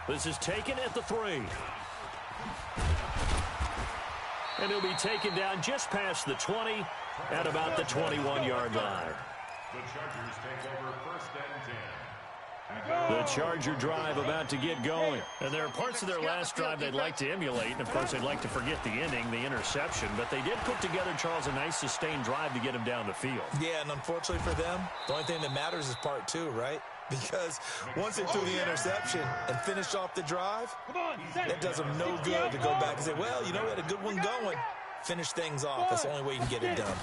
This is taken at the 3. And he'll be taken down just past the 20 at about the 21-yard line. The Chargers take over 1st and 10. The Charger drive about to get going. And there are parts of their last drive they'd like to emulate. And, of course, they'd like to forget the ending, the interception. But they did put together, Charles, a nice sustained drive to get him down the field. Yeah, and unfortunately for them, the only thing that matters is part 2, right? Because once they threw the interception and finished off the drive, that does them no good to go back and say, well, you know, we had a good one going. Finish things off. That's the only way you can get it done.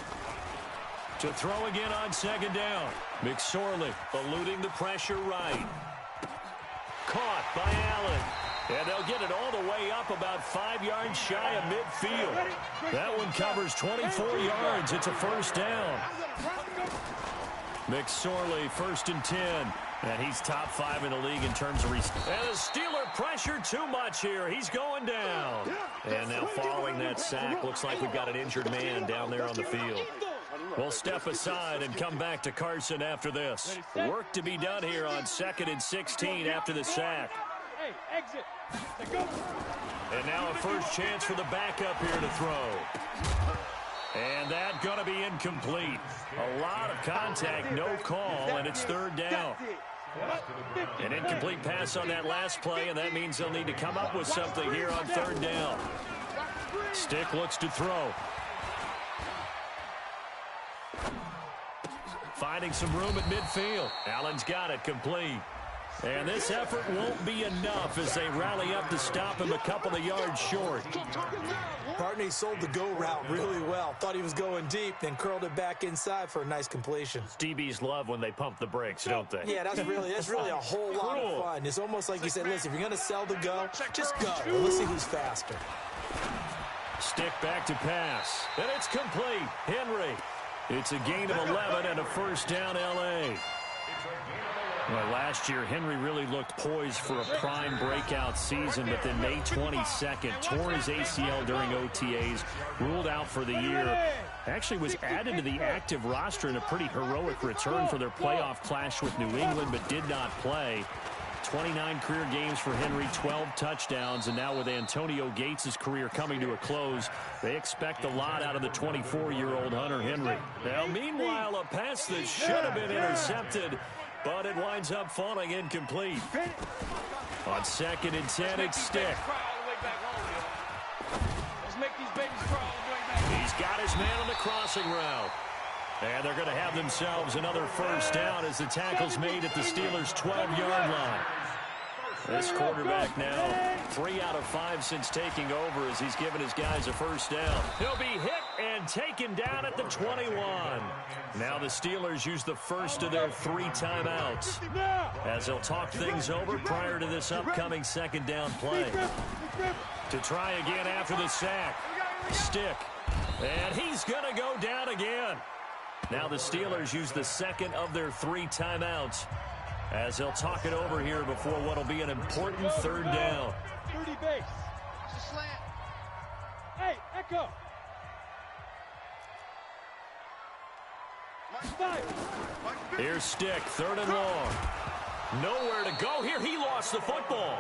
To throw again on 2nd down. McSorley eluding the pressure right. Caught by Allen. And they'll get it all the way up about 5 yards shy of midfield. That one covers 24 yards. It's a 1st down. McSorley 1st and 10. And he's top 5 in the league in terms of receiving. And the Steeler pressure too much here. He's going down. And now following that sack, looks like we've got an injured man down there on the field. We'll step aside and come back to Carson after this. Work to be done here on 2nd and 16 after the sack. And now a first chance for the backup here to throw. And that going to be incomplete. A lot of contact, no call, and it's 3rd down. An incomplete pass on that last play, and that means they'll need to come up with something here on 3rd down. Stick looks to throw. Finding some room at midfield. Allen's got it complete. And this effort won't be enough as they rally up to stop him a couple of yards short. Partney sold the go route really well. Thought he was going deep, then curled it back inside for a nice completion. DBs love when they pump the brakes, don't they? Yeah, that's really a whole lot of fun. It's almost like you said, listen, if you're going to sell the go, just go. Let's see who's faster. Stick back to pass. And it's complete. Henry. It's a gain of 11 and a 1st down, L.A. Well, last year, Henry really looked poised for a prime breakout season, but then May 22nd, tore his ACL during OTAs, ruled out for the year. Actually was added to the active roster in a pretty heroic return for their playoff clash with New England, but did not play. 29 career games for Henry, 12 touchdowns, and now with Antonio Gates' career coming to a close, they expect a lot out of the 24-year-old Hunter Henry. Now, meanwhile, a pass that should have been intercepted, but it winds up falling incomplete. On 2nd and 10, it's Stick. He's got his man on the crossing route. And they're going to have themselves another 1st down as the tackle's made at the Steelers' 12-yard line. This quarterback now 3 out of 5 since taking over as he's given his guys a 1st down. He'll be hit and taken down at the 21. Now the Steelers use the first of their 3 timeouts as they'll talk things over prior to this upcoming 2nd down play. To try again after the sack. Stick. And he's going to go down again. Now the Steelers use the 2nd of their 3 timeouts as they'll talk it over here before what will be an important 3rd down. 30 base. It's a slant. Hey, Echo. Here's Stick, 3rd and long. Nowhere to go here. He lost the football.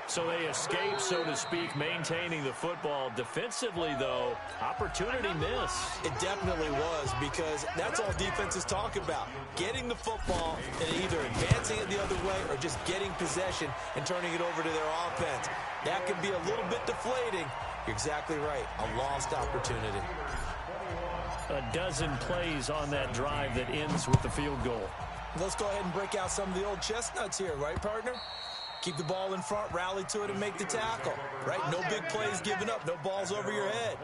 So they escape, so to speak, maintaining the football. Defensively, though, opportunity miss. It definitely was, because that's all defenses talk about. Getting the football and either advancing it the other way or just getting possession and turning it over to their offense. That can be a little bit deflating. You're exactly right. A lost opportunity. A dozen plays on that drive that ends with the field goal. Let's go ahead and break out some of the old chestnuts here, right, partner? Keep the ball in front, rally to it, and make the tackle, right? No big plays given up, no balls over your head.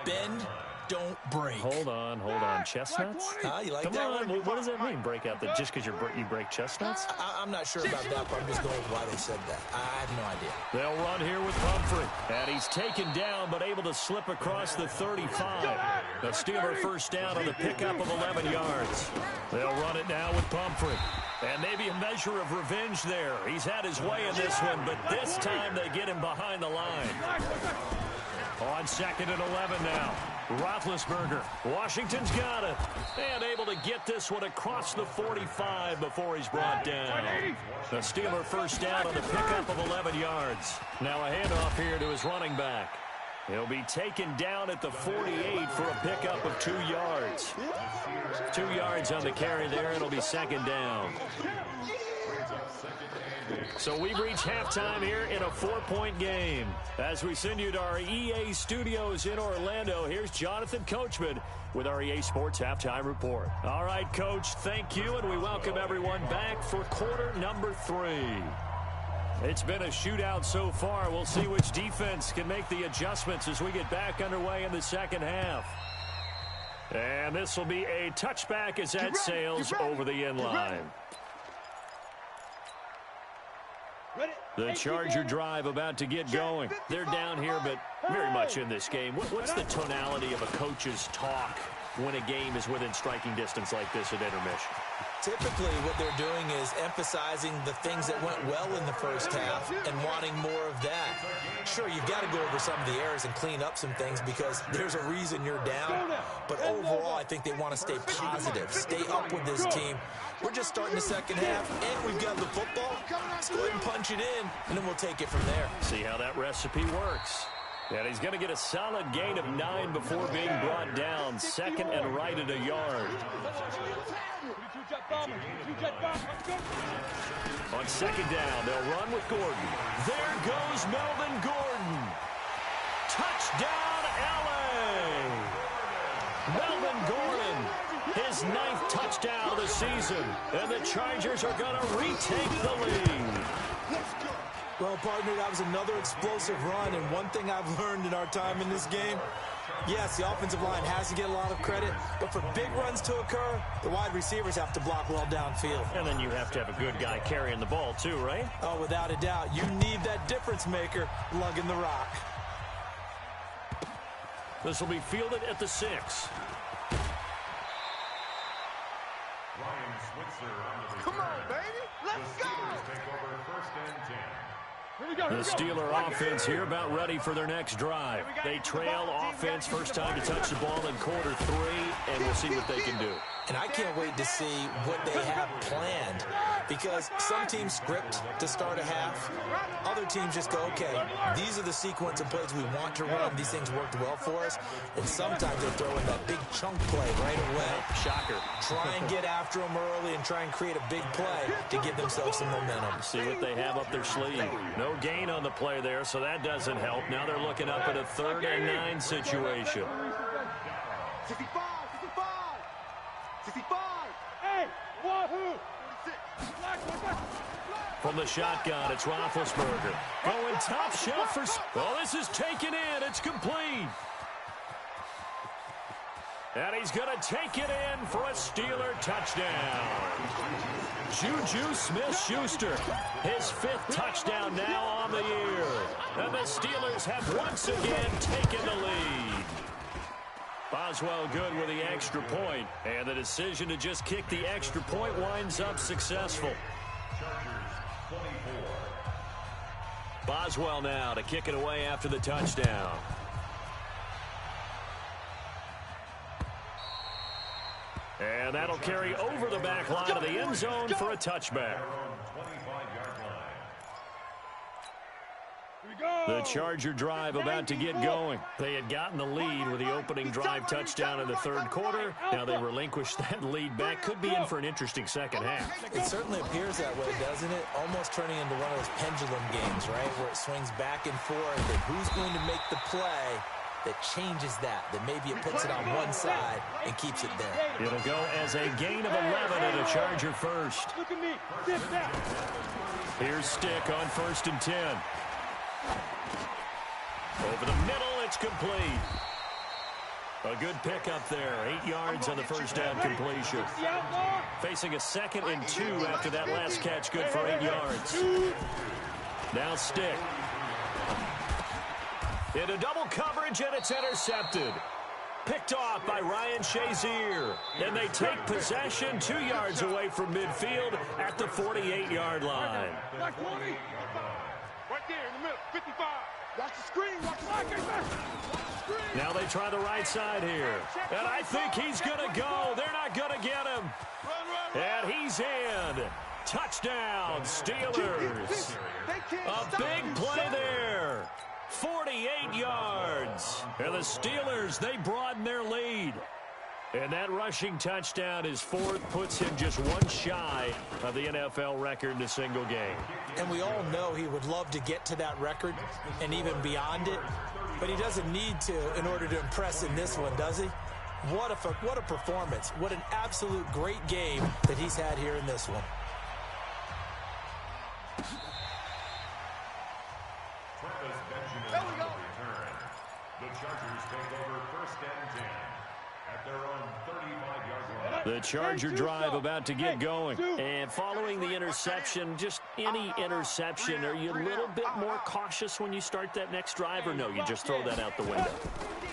Bend, don't break. Hold on. Chestnuts? You like Come that on, one? what does that mean, break out? Just because you break chestnuts? I'm not sure about that, but I'm just going with why they said that. I have no idea. They'll run here with Pumphrey. And he's taken down, but able to slip across the 35. The Steeler 1st down on the pickup of 11 yards. They'll run it now with Pumphrey. And maybe a measure of revenge there. He's had his way in this one, but this time they get him behind the line. On 2nd and 11 now. Roethlisberger. Washington's got it. And able to get this one across the 45 before he's brought down. The Steeler first down on the pickup of 11 yards. Now a handoff here to his running back. He'll be taken down at the 48 for a pickup of 2 yards. 2 yards on the carry there. It'll be second down. So we've reached halftime here in a 4-point game. As we send you to our EA studios in Orlando, here's Jonathan Coachman with our EA Sports Halftime Report. All right, Coach, thank you, and we welcome everyone back for quarter number 3. It's been a shootout so far. We'll see which defense can make the adjustments as we get back underway in the second half. And this will be a touchback as that sails over the end line. The Charger drive about to get going. They're down here, but very much in this game. What's the tonality of a coach's talk when a game is within striking distance like this at intermission? Typically, what they're doing is emphasizing the things that went well in the first half and wanting more of that. Sure, you've got to go over some of the errors and clean up some things because there's a reason you're down. But overall, I think they want to stay positive, stay up with this team. We're just starting the second half, and we've got the football. Let's go ahead and punch it in, and then we'll take it from there. See how that recipe works. And he's going to get a solid gain of 9 before being brought down. Second and right at a yard. On second down, they'll run with Gordon. There goes Melvin Gordon. Touchdown, L.A. Melvin Gordon, his 9th touchdown of the season. And the Chargers are going to retake the lead. Well, partner, that was another explosive run, and one thing I've learned in our time in this game, yes, the offensive line has to get a lot of credit, but for big runs to occur, the wide receivers have to block well downfield. And then you have to have a good guy carrying the ball too, right? Oh, without a doubt. You need that difference maker lugging the rock. This will be fielded at the 6. Come on, baby. Let's go. Take over first and 10. The Steeler offense here about ready for their next drive. They trail offense first time to touch the ball in quarter 3, and we'll see what they can do. And I can't wait to see what they have planned because some teams script to start a half. Other teams just go, okay, these are the sequence of plays we want to run. These things worked well for us. And sometimes they throw in that big chunk play right away. Shocker. Try and get after them early and try and create a big play to give themselves some momentum. See what they have up their sleeve. No gain on the play there, so that doesn't help. Now they're looking up at a 3rd and 9 situation. 65. 65. Hey, wahoo. From the shotgun, it's Roethlisberger. Going top shelf for... Oh, this is taken in. It's complete. And he's going to take it in for a Steeler touchdown. Juju Smith-Schuster, his 5th touchdown now on the year. And the Steelers have once again taken the lead. Boswell good with the extra point, and the decision to just kick the extra point winds up successful. Boswell now to kick it away after the touchdown. And that'll carry over the back line of the end zone for a touchback. The Charger drive about to get going. They had gotten the lead with the opening drive touchdown in the 3rd quarter. Now they relinquished that lead back. Could be in for an interesting second half. It certainly appears that way, doesn't it? Almost turning into one of those pendulum games, right? Where it swings back and forth. And who's going to make the play that changes that maybe it puts it on one side and keeps it there? It'll go as a gain of 11 and a Charger first. Look at me. Sit back. Here's Stick on 1st and 10. Over the middle, it's complete. A good pickup there. 8 yards on the first down completion. Facing a 2nd and 2 after that last catch, good for 8 yards. Now Stick. Into double coverage, and it's intercepted. Picked off by Ryan Shazier. And they take possession 2 yards away from midfield at the 48-yard line. Right there in the middle, 55. Watch the screen, watch the screen. Now they try the right side here. And I think he's going to go. They're not going to get him. And he's in. Touchdown, Steelers. A big play there. 48 yards. And the Steelers, they broaden their lead. And that rushing touchdown, his fourth, puts him just one shy of the NFL record in a single game. And we all know he would love to get to that record and even beyond it, but he doesn't need to in order to impress in this one, does he? What a performance. What an absolute great game that he's had here in this one. There we go. The Chargers take over 1st and 10 at their own 35-yard line. The Charger drive about to get going. And following the interception, just any interception, are you a little bit more cautious when you start that next drive, or no, you just throw that out the window?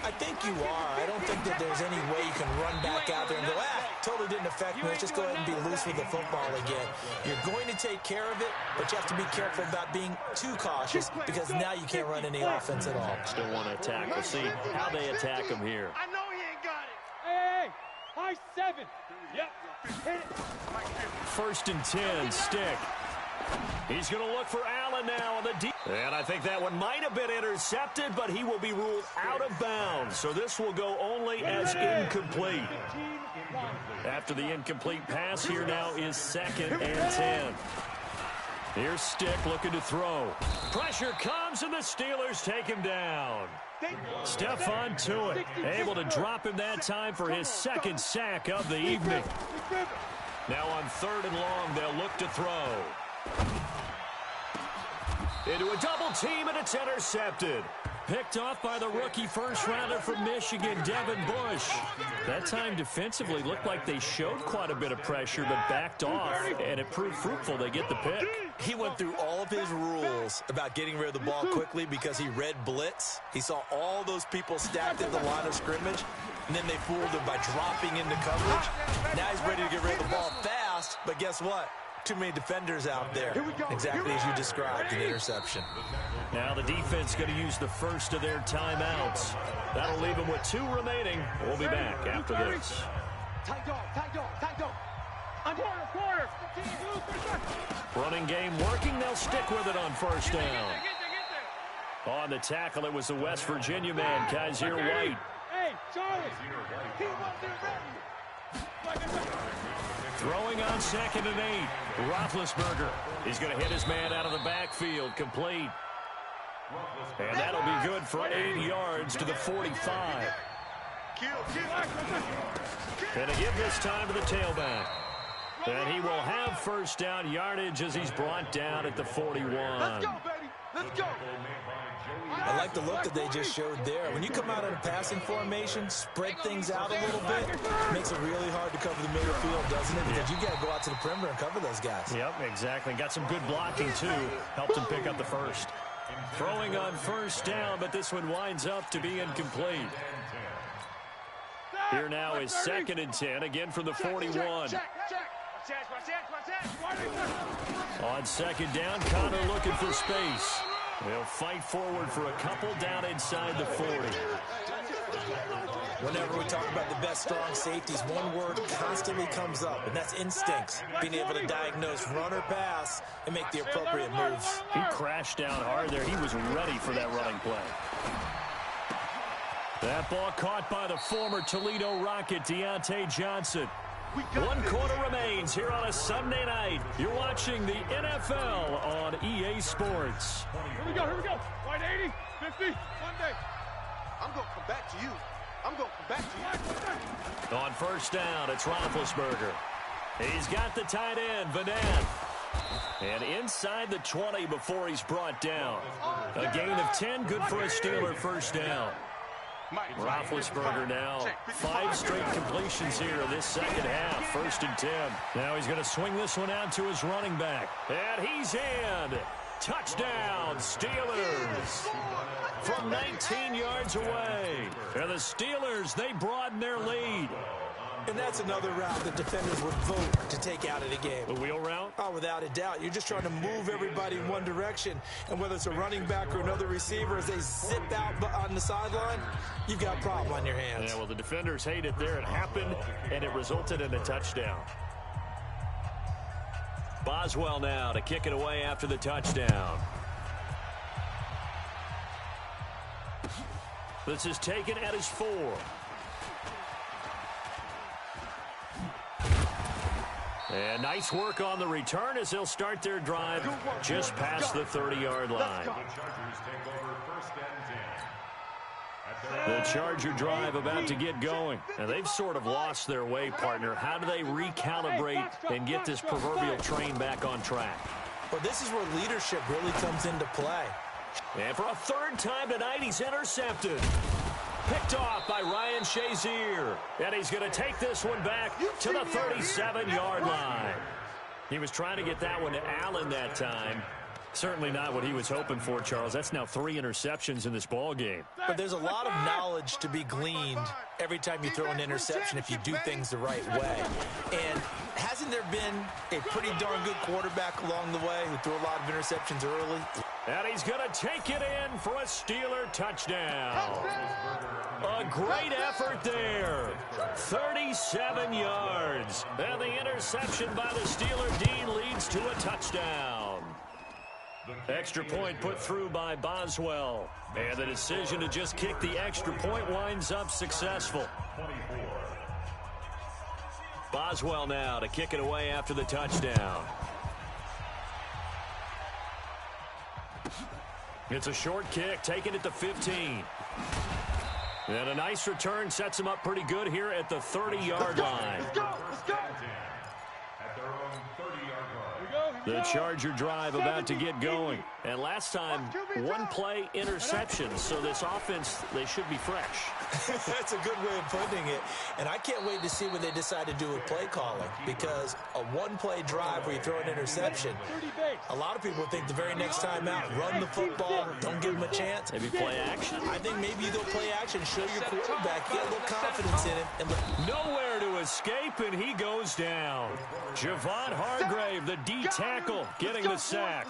I think you are. I don't think that there's any way you can run back out there and go, totally didn't affect me. Let's just go ahead and be loose with the football again. You're going to take care of it, but you have to be careful about being too cautious because now you can't run any offense at all. Still want to attack. We'll see how they attack him here. I know he ain't got it. Hey, high 7. Yep. Hit it. 1st and 10, Stick. He's going to look for Allen now on the deep. And I think that one might have been intercepted, but he will be ruled out of bounds. So this will go only as incomplete. After the incomplete pass, here now is 2nd and 10. Here's Stick looking to throw. Pressure comes, and the Steelers take him down. Stephon Tuitt able to drop him that time for his 2nd sack of the evening. Now on 3rd and long, they'll look to throw. Into a double team, and it's intercepted. Picked off by the rookie first-rounder from Michigan, Devin Bush. That time defensively looked like they showed quite a bit of pressure, but backed off, and it proved fruitful. They get the pick. He went through all of his rules about getting rid of the ball quickly because he read blitz. He saw all those people stacked at the line of scrimmage, and then they fooled him by dropping into coverage. Now he's ready to get rid of the ball fast, but guess what? Too many defenders out there. Exactly as you described, an interception. Now the defense going to use the first of their timeouts. That'll leave them with 2 remaining. We'll be back after this. Tight dog, tight dog, tight dog. Quarter. Running game working. They'll stick with it on 1st down. On the tackle, it was the West Virginia man, Kaiser White. Hey, Charlie. He wasn't ready. Throwing on 2nd and 8. Roethlisberger. He's going to hit his man out of the backfield. Complete. And that'll be good for 8 yards to the 45. And to give this time to the tailback. And he will have 1st down yardage as he's brought down at the 41. Let's go, baby. Let's go. I like the look that they just showed there. When you come out in a passing formation, spread things out a little bit, makes it really hard to cover the middle field, doesn't it? Because you got to go out to the perimeter and cover those guys. Yep, exactly. Got some good blocking, too. Helped him pick up the 1st. Throwing on 1st down, but this one winds up to be incomplete. Here now is 2nd and 10, again from the 41. On 2nd down, Connor looking for space. They'll fight forward for a couple down inside the 40. Whenever we talk about the best strong safeties, one word constantly comes up, and that's instincts. Being able to diagnose run or pass and make the appropriate moves. He crashed down hard there. He was ready for that running play. That ball caught by the former Toledo Rocket, Deontay Johnson. 1 quarter remains here on a Sunday night. You're watching the NFL on EA Sports. Here we go. Right 80, 50, Monday. I'm going to come back to you. On 1st down, it's Roethlisberger. He's got the tight end, Vanette. And inside the 20 before he's brought down. A gain of 10, good for a Steeler 1st down. Roethlisberger now 5 straight completions here in this 2nd half. 1st and 10. Now he's going to swing this one out to his running back. And he's in. Touchdown, Steelers. From 19 yards away. And the Steelers, they broaden their lead. And that's another route that defenders would vote to take out of the game. The wheel route? Oh, without a doubt. You're just trying to move everybody in one direction. And whether it's a running back or another receiver, as they zip out on the sideline, you've got a problem on your hands. Yeah, well, the defenders hate it there. It happened, and it resulted in a touchdown. Boswell now to kick it away after the touchdown. This is taken at his 4. And nice work on the return as they'll start their drive just past the 30-yard line. The Chargers take over first and 10. The Charger drive about to get going. And they've sort of lost their way, partner. How do they recalibrate and get this proverbial train back on track? Well, this is where leadership really comes into play. And for a third time tonight, he's intercepted. Picked off by Ryan Shazier. And he's going to take this one back to the 37-yard line. He was trying to get that one to Allen that time. Certainly not what he was hoping for, Charles. That's now 3 interceptions in this ball game. But there's a lot of knowledge to be gleaned every time you throw an interception if you do things the right way. And hasn't there been a pretty darn good quarterback along the way who threw a lot of interceptions early? And he's going to take it in for a Steeler touchdown. A great effort there. 37 yards. And the interception by the Steeler D leads to a touchdown. Extra point put through by Boswell. And the decision to just kick the extra point winds up successful. Boswell now to kick it away after the touchdown. It's a short kick, taking it to 15. And a nice return sets him up pretty good here at the 30-yard line. Let's go. At their own 30-yard line. The Charger drive about to get going. And last time, one play interception. So this offense, they should be fresh. That's a good way of putting it. And I can't wait to see what they decide to do with play calling, because a one-play drive where you throw an interception, a lot of people think the very next time out, run the football, don't give them a chance. Maybe play action. I think maybe you go play action, show your quarterback, get a little confidence in him. And nowhere to escape, and he goes down. Javon Hargrave, the D tackle, getting the sack.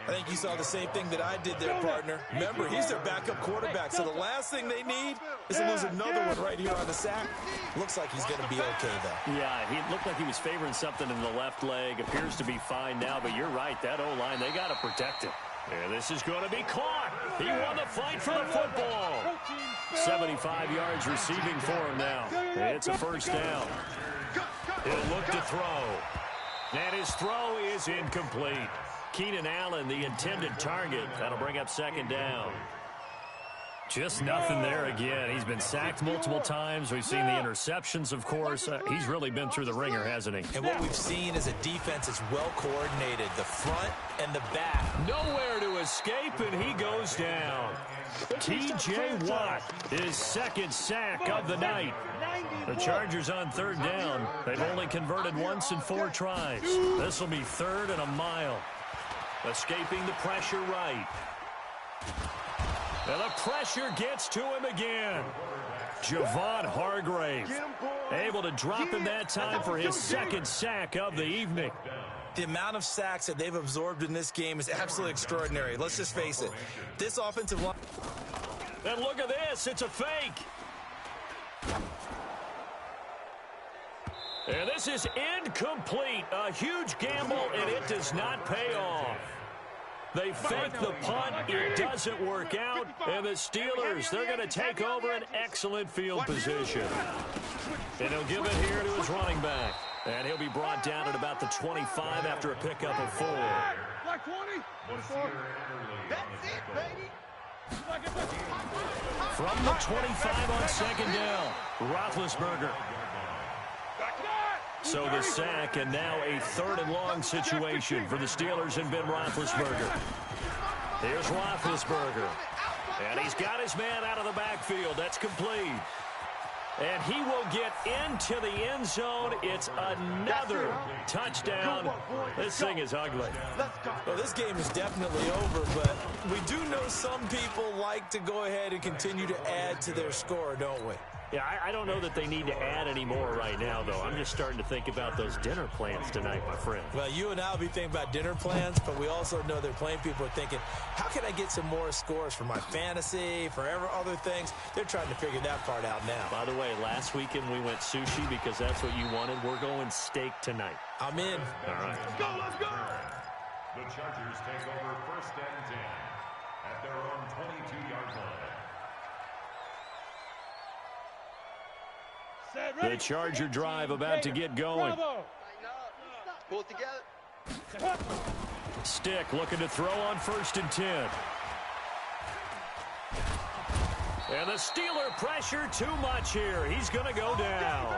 I think you saw the same thing that I did there, partner. Remember, he's their backup quarterback, so the last thing they need is to lose another one right here on the sack. Looks like he's going to be okay, though. Yeah, he looked like he was favoring something in the left leg. Appears to be fine now, but you're right. That O-line, they got to protect him. And this is going to be caught. He won the fight for the football. 75 yards receiving for him now. It's a first down. He'll look to throw. And his throw is incomplete. Keenan Allen, the intended target. That'll bring up second down. Just nothing there again. He's been sacked multiple times. We've seen the interceptions, of course. He's really been through the ringer, hasn't he? And what we've seen is a defense that's well coordinated, the front and the back. Nowhere to escape, and he goes down. T.J. Watt, his second sack of the night. The Chargers on third down. They've only converted once in 4 tries. This will be 3rd and a mile. Escaping the pressure right. And the pressure gets to him again. Javon Hargrave able to drop him that time for his second sack of the evening. The amount of sacks that they've absorbed in this game is absolutely extraordinary. Let's just face it. This offensive line... And look at this. It's a fake. And this is incomplete. A huge gamble, and it does not pay off. They fake the punt. It doesn't work out. And the Steelers, they're going to take over an excellent field position. And he'll give it here to his running back. And he'll be brought down at about the 25 after a pickup of 4. Black 20. That's it, baby. From the 25 on second down, Roethlisberger. So the sack, and now a 3rd and long situation for the Steelers and Ben Roethlisberger. Here's Roethlisberger. And he's got his man out of the backfield. That's complete. And he will get into the end zone. It's another touchdown. This thing is ugly. Well, this game is definitely over, but we do know some people like to go ahead and continue to add to their score, don't we? Yeah, I don't know that they need to add any more right now, though. I'm just starting to think about those dinner plans tonight, my friend. Well, you and I will be thinking about dinner plans, but we also know that playing people are thinking, how can I get some more scores for my fantasy, for other things? They're trying to figure that part out now. By the way, last weekend we went sushi because that's what you wanted. We're going steak tonight. I'm in. All right. Let's go, let's go. The Chargers take over 1st and 10 at their own 22-yard line. The Charger drive about to get going. Pull it together. Stick looking to throw on 1st and 10. And the Steeler pressure too much here. He's going to go down.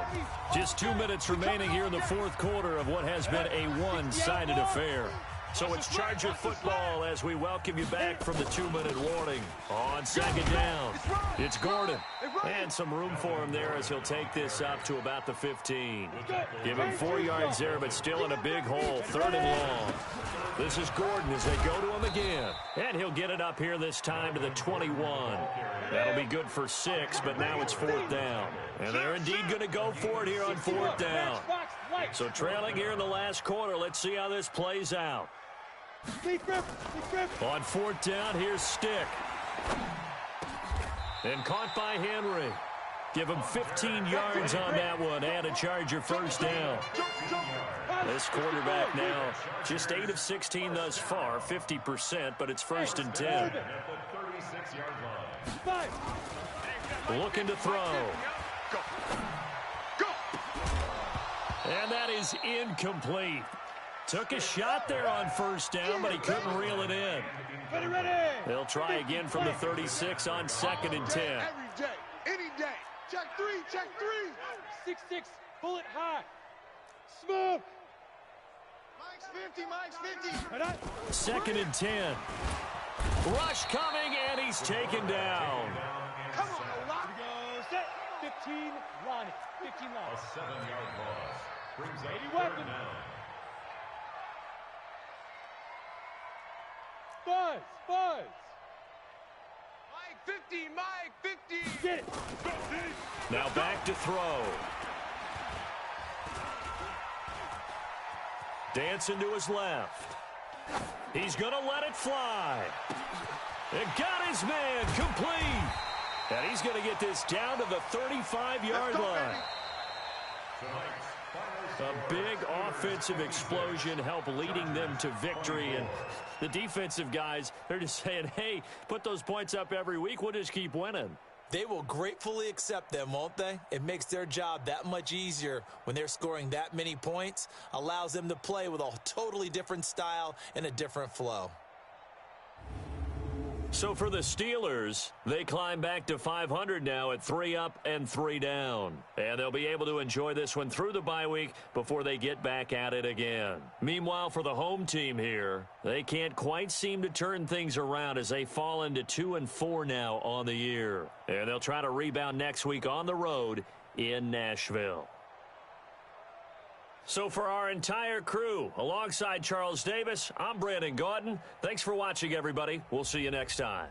Just 2 minutes remaining here in the 4th quarter of what has been a one-sided affair. So it's Charger football as we welcome you back from the 2-minute warning. On 2nd down, it's Gordon. And some room for him there as he'll take this up to about the 15. Give him 4 yards there, but still in a big hole. 3rd and long. This is Gordon as they go to him again. And he'll get it up here this time to the 21. That'll be good for 6, but now it's 4th down. And they're indeed going to go for it here on 4th down. So trailing here in the last quarter, let's see how this plays out. On 4th down, here's Stick. And caught by Henry. Give him 15 yards on that one and a Charger 1st down. This quarterback now just 8 of 16 thus far, 50%, but it's 1st and 10. Looking to throw. And that is incomplete. Took a shot there on 1st down, but he couldn't reel it in. They'll try again from the 36 on 2nd and 10. Every day, any day. Check 3, check 3. 6-6, pull it high. Smoke. Mike's 50, 2nd and 10. Rush coming, and he's taken down. Come on, lock. Set. 15, line it. 15 line. A 7-yard loss brings up 3rd weapons. down. Buzz, buzz. Mike 50, Mike 50. Get it. Now back to throw. Dancing to his left. He's going to let it fly. And got his man complete. And he's going to get this down to the 35-yard line. A big offensive explosion helped leading them to victory. And the defensive guys, they're just saying, hey, put those points up every week. We'll just keep winning. They will gratefully accept them, won't they? It makes their job that much easier when they're scoring that many points. Allows them to play with a totally different style and a different flow. So for the Steelers, they climb back to 500 now at 3 up and 3 down. And they'll be able to enjoy this one through the bye week before they get back at it again. Meanwhile, for the home team here, they can't quite seem to turn things around as they fall into 2-4 now on the year. And they'll try to rebound next week on the road in Nashville. So for our entire crew, alongside Charles Davis, I'm Brandon Gaudin. Thanks for watching, everybody. We'll see you next time.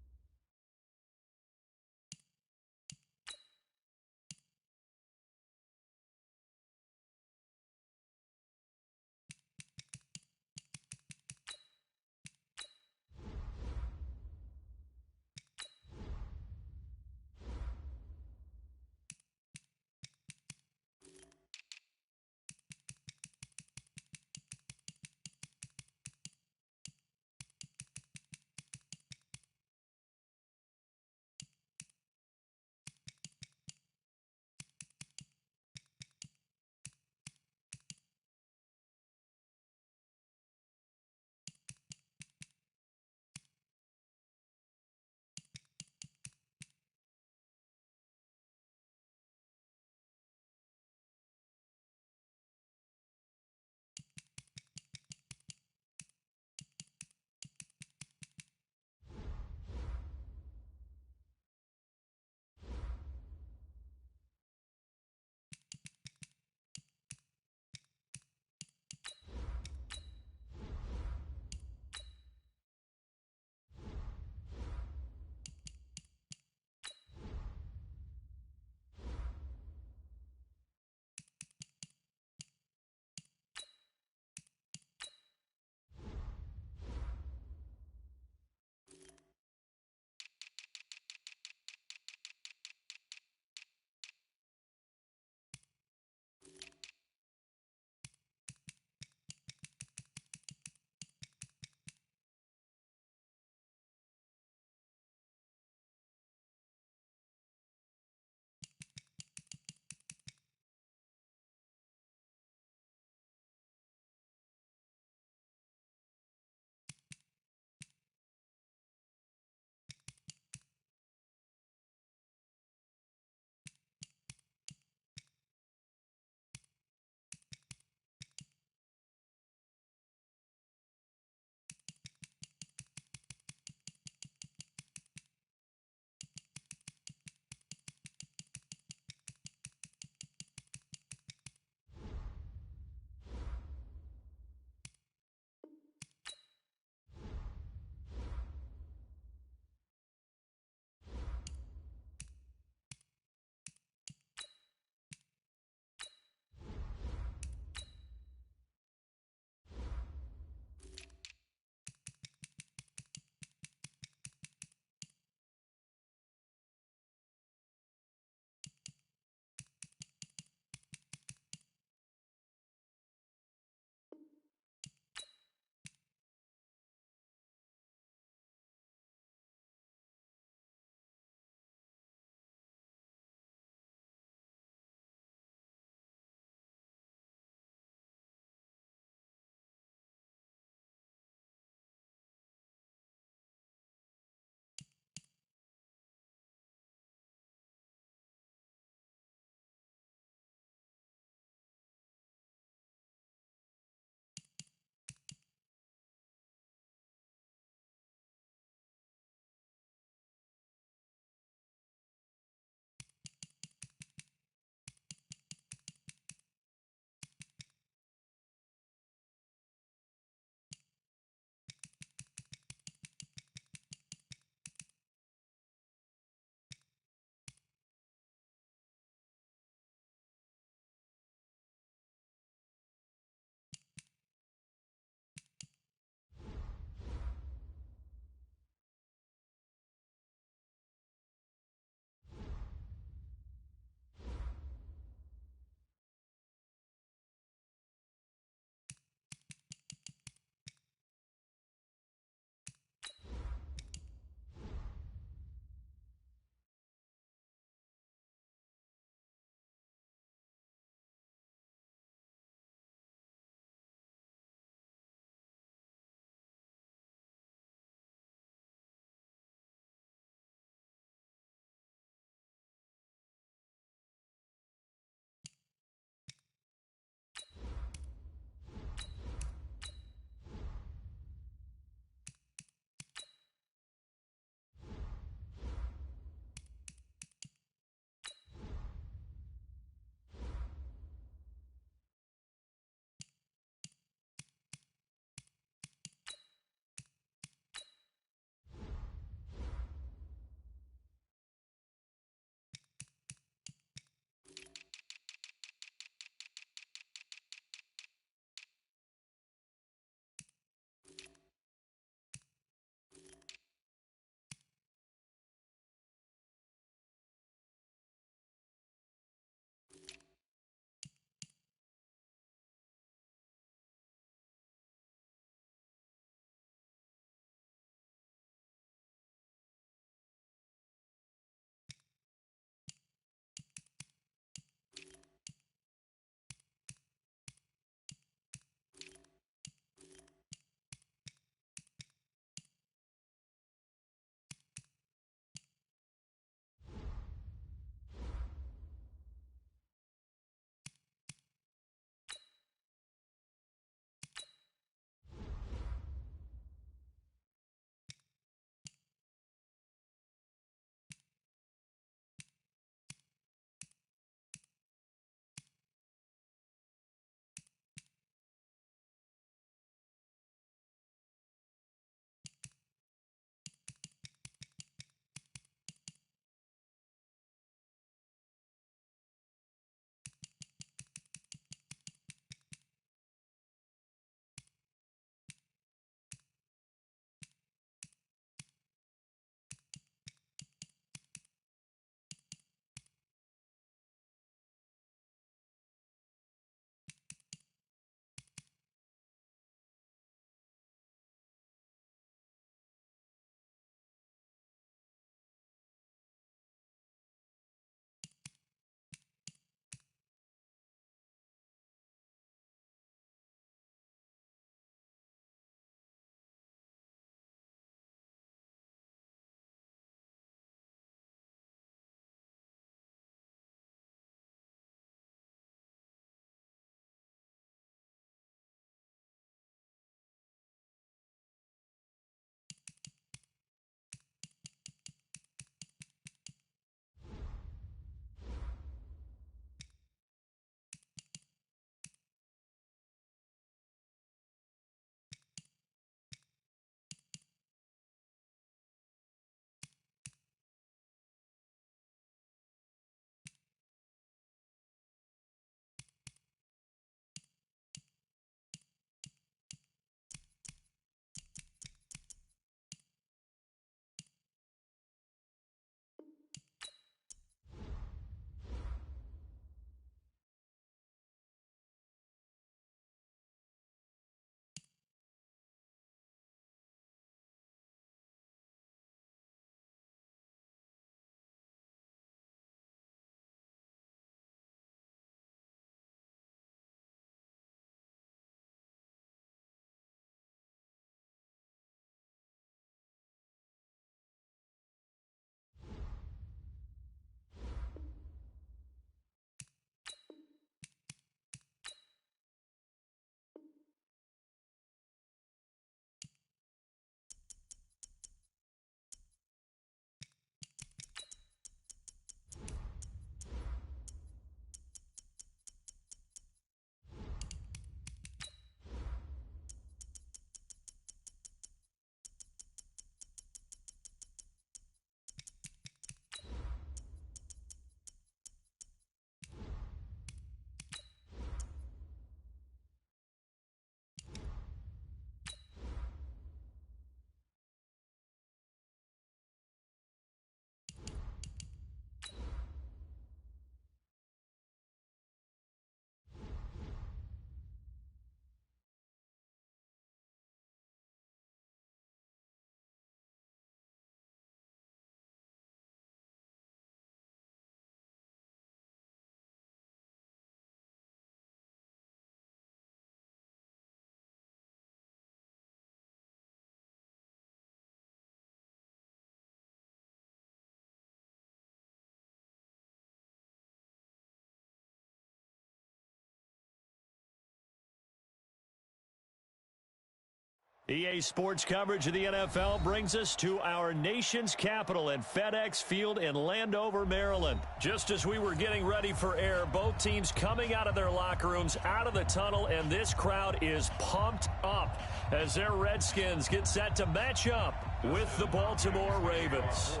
EA Sports coverage of the NFL brings us to our nation's capital at FedEx Field in Landover, Maryland. Just as we were getting ready for air, both teams coming out of their locker rooms, out of the tunnel, and this crowd is pumped up as their Redskins get set to match up with the Baltimore Ravens.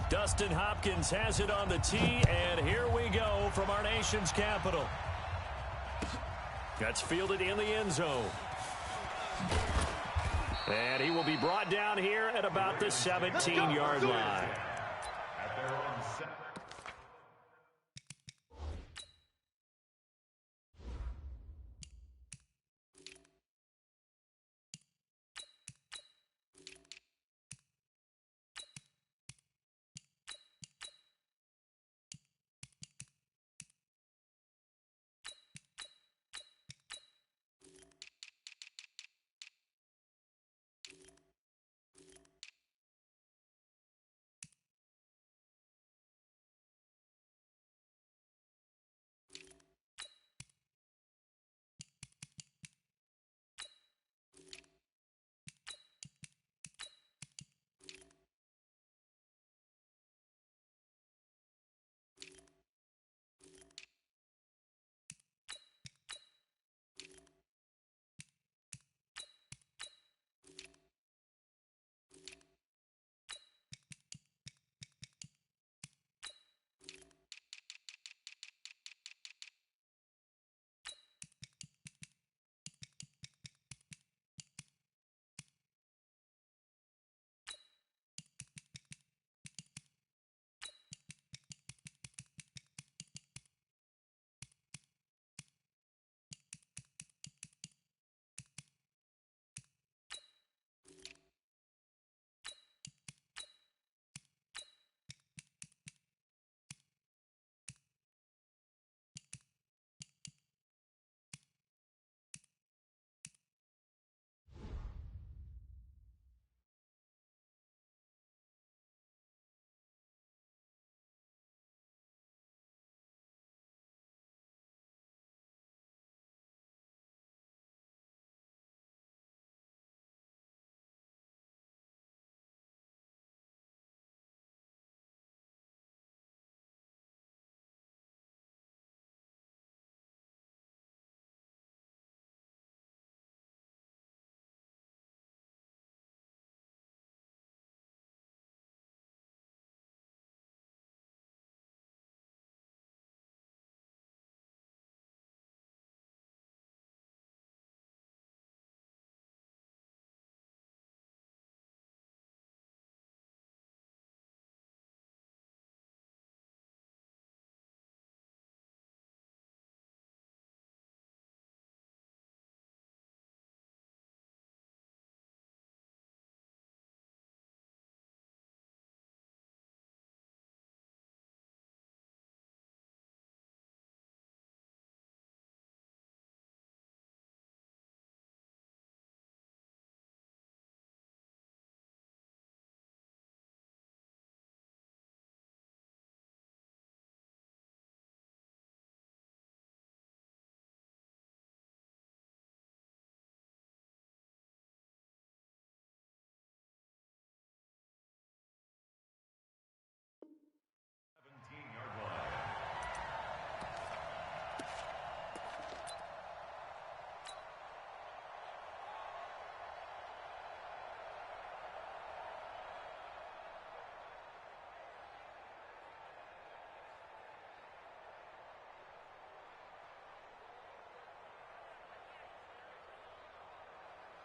Dustin Hopkins has it on the tee, and here we go from our nation's capital. That's fielded in the end zone. And he will be brought down here at about the 17-yard line.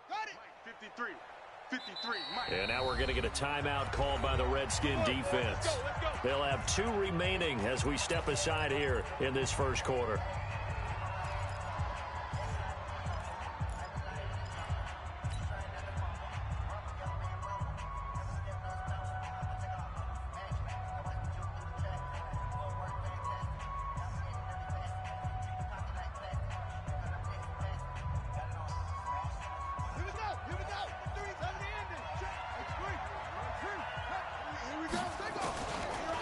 Got it. 53, Mike. And now we're going to get a timeout called by the Redskin defense. Let's go. They'll have 2 remaining as we step aside here in this first quarter.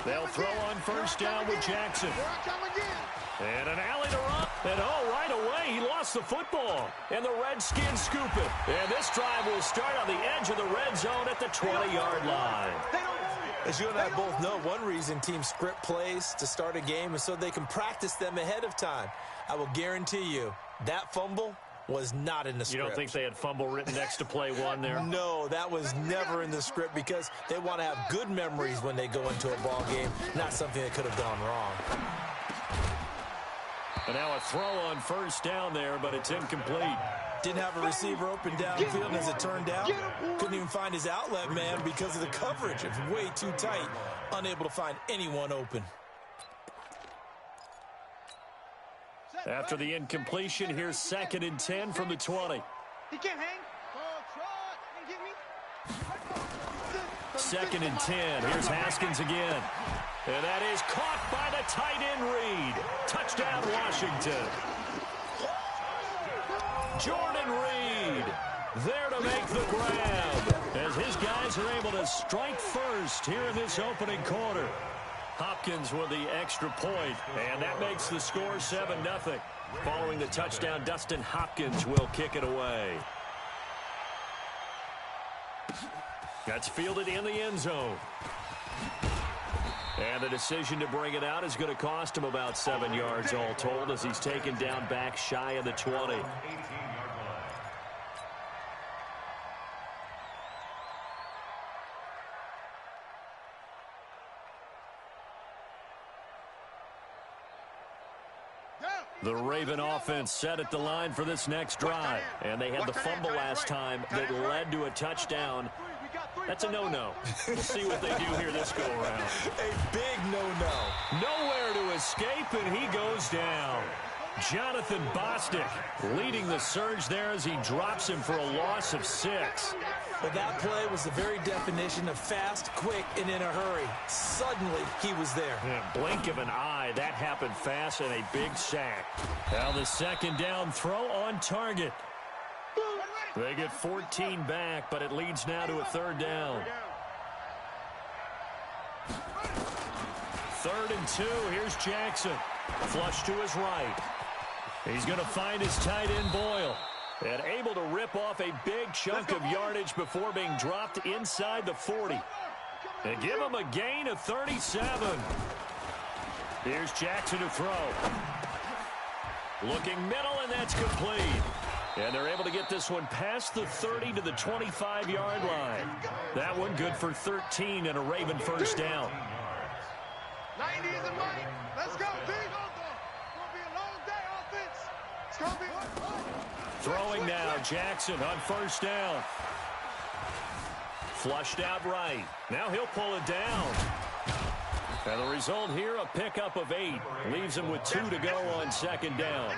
They'll throw on first down with Jackson. Here I come again. And an alley to run. And right away, he lost the football. And the Redskins scoop it. And this drive will start on the edge of the red zone at the 20-yard line. As you and I both know, one reason teams script plays to start a game is so they can practice them ahead of time. I will guarantee you that fumble was not in the script. You don't think they had fumble written next to play one there? No, that was never in the script because they want to have good memories when they go into a ball game, not something that could have gone wrong. And now a throw on first down there, but it's incomplete. Didn't have a receiver open downfield, and as it turned out, couldn't even find his outlet man because of the coverage. It was way too tight, unable to find anyone open. After the incompletion, here's 2nd and 10 from the 20. He can't hang. 2nd and 10. Here's Haskins again. And that is caught by the tight end Reed. Touchdown, Washington. Jordan Reed there to make the grab as his guys are able to strike first here in this opening quarter. Hopkins with the extra point, and that makes the score 7-0. Following the touchdown, Dustin Hopkins will kick it away. That's fielded in the end zone. And the decision to bring it out is going to cost him about 7 yards all told as he's taken down back shy of the 20. The Raven offense set at the line for this next drive. And they had the fumble last time that led to a touchdown. That's a no-no. We'll see what they do here this go-around. A big no-no. Nowhere to escape, and he goes down. Jonathan Bostic leading the surge there as he drops him for a loss of 6. But that play was the very definition of fast, quick, and in a hurry. Suddenly, he was there. Yeah, blink of an eye. That happened fast and a big sack. Now the 2nd down throw on target. They get 14 back, but it leads now to a 3rd down. 3rd and 2. Here's Jackson. Flush to his right. He's going to find his tight end Boyle. And able to rip off a big chunk of yardage before being dropped inside the 40. And give him a gain of 37. Here's Jackson to throw. Looking middle, and that's complete. And they're able to get this one past the 30 to the 25-yard line. That one good for 13 and a Raven first down. 90 is a money. Let's go, big. It's going to be a long day, offense. It's going to be... Throwing now, Jackson on first down. Flushed out right. Now he'll pull it down. And the result here, a pickup of 8. Leaves him with 2 to go on 2nd down.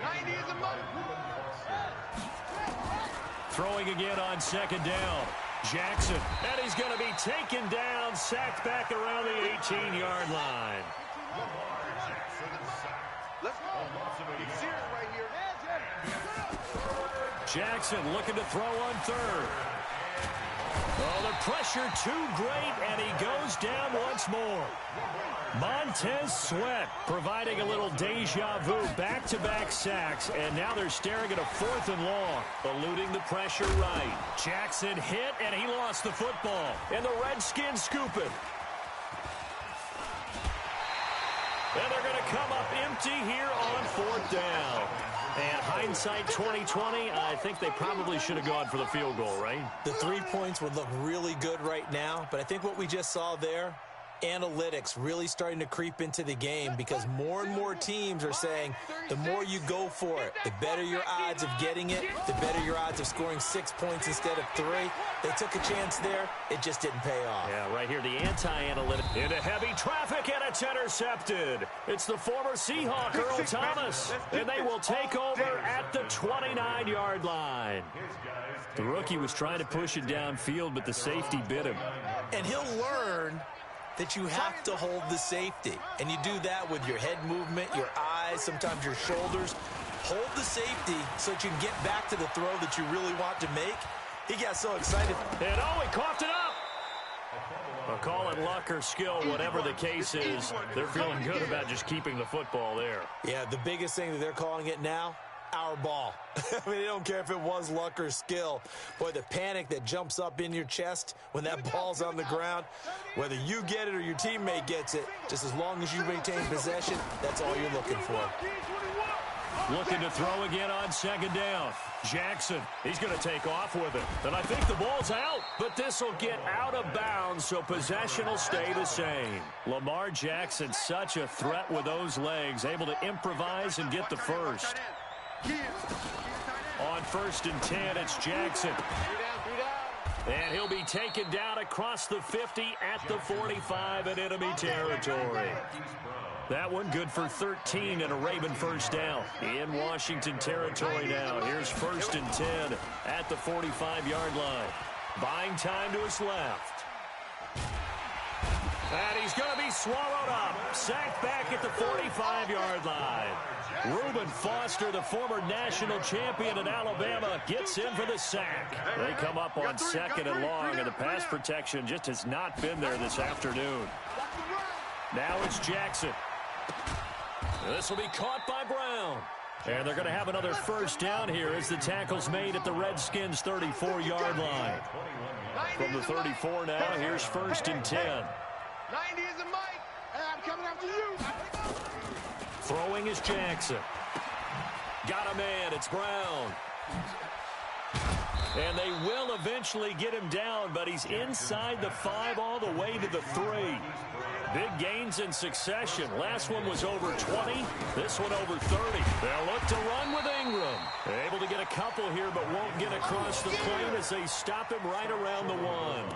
90 is a money. Throwing again on 2nd down. Jackson, and he's going to be taken down, sacked back around the 18-yard line. Let's go. He's serious right here. Jackson looking to throw on 3rd. Oh, the pressure too great, and he goes down once more. Montez Sweat providing a little deja vu, back-to-back sacks, and now they're staring at a 4th and long, eluding the pressure right. Jackson hit, and he lost the football, and the Redskins scoop it. And they're going to come up empty here on 4th down. And hindsight 2020, I think they probably should have gone for the field goal, right? The 3 points would look really good right now, but I think what we just saw there, analytics really starting to creep into the game because more and more teams are saying the more you go for it, the better your odds of getting it, the better your odds of scoring 6 points instead of 3. They took a chance there. It just didn't pay off. Yeah, right here, the anti-analytic into heavy traffic, and it's intercepted. It's the former Seahawk, Earl Thomas, and they will take over at the 29-yard line. The rookie was trying to push it downfield, but the safety bit him. And he'll learn that you have to hold the safety. And you do that with your head movement, your eyes, sometimes your shoulders. Hold the safety so that you can get back to the throw that you really want to make. He got so excited. And he coughed it up. Well, call it luck or skill, whatever the case is, they're feeling good about just keeping the football there. Yeah, the biggest thing that they're calling it now, our ball. I mean, they don't care if it was luck or skill. Boy, the panic that jumps up in your chest when that ball's on the ground, whether you get it or your teammate gets it, just as long as you maintain possession, that's all you're looking for. Looking to throw again on second down. Jackson, he's going to take off with it. And I think the ball's out, but this will get out of bounds, so possession will stay the same. Lamar Jackson, such a threat with those legs, able to improvise and get the first. On 1st and 10, it's Jackson. And he'll be taken down across the 50 at the 45 in enemy territory. That one good for 13 and a Raven first down. In Washington territory now. Here's 1st and 10 at the 45-yard line. Buying time to his left. And he's going to be swallowed up. Sacked back at the 45-yard line. Reuben Foster, the former national champion in Alabama, gets in for the sack. They come up on 2nd and long, and the pass protection just has not been there this afternoon. Now it's Jackson. This will be caught by Brown. And they're going to have another first down here as the tackle's made at the Redskins' 34-yard line. From the 34 now, here's 1st and 10. 90 is the mic. Hey, I'm coming after you. Throwing is Jackson. Got a man. It's Brown. And they will eventually get him down, but he's inside the 5 all the way to the 3. Big gains in succession. Last one was over 20. This one over 30. They'll look to run with Ingram. They're able to get a couple here, but won't get across the plane as they stop him right around the 1.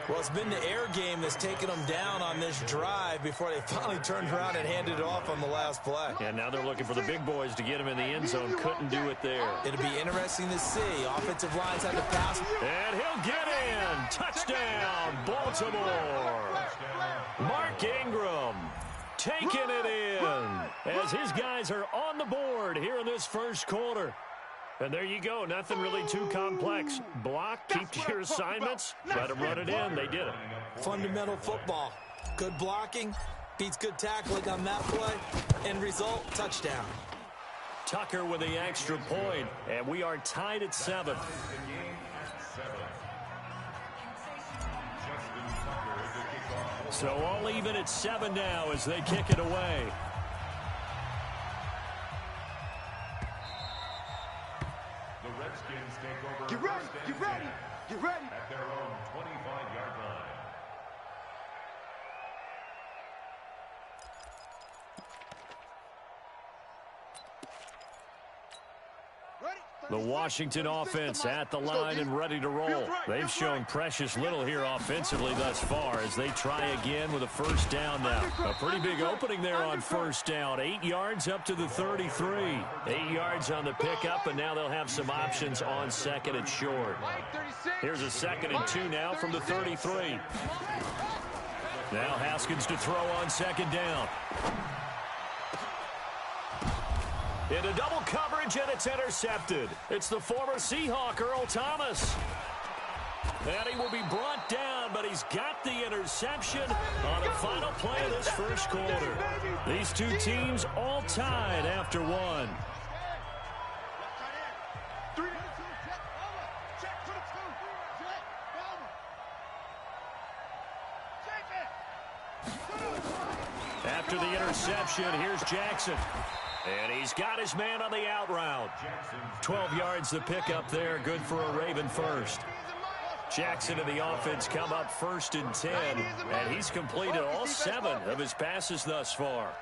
Well, it's been the air game that's taken them down on this drive before they finally turned around and handed it off on the last play. And now they're looking for the big boys to get him in the end zone. Couldn't do it there. It'll be interesting to see. Offensive lines had to pass. And he'll get in. Touchdown, Baltimore. Mark Ingram taking it in as his guys are on the board here in this first quarter. And there you go. Nothing really too complex. Block, keep to your assignments, let them run it in. They did it. Fundamental football. Good blocking beats good tackling on that play. End result, touchdown. Tucker with the extra point, and we are tied at 7. So all even at 7 now as they kick it away. Get ready, get ready, get ready. At their own 25-yard line. The Washington offense at the line and ready to roll. They've shown precious little here offensively thus far as they try again with a first down now. A pretty big opening there on first down. 8 yards up to the 33. 8 yards on the pickup, and now they'll have some options on 2nd and short. Here's a 2nd and 2 now from the 33. Now Haskins to throw on 2nd down. Into double coverage, and it's intercepted. It's the former Seahawk, Earl Thomas. And he will be brought down, but he's got the interception on the final play of this first quarter. These two teams all tied after 1. After the interception, here's Jackson. And he's got his man on the out route. 12 yards the pickup there, good for a Raven first. Jackson and the offense come up 1st and 10, and he's completed all 7 of his passes thus far.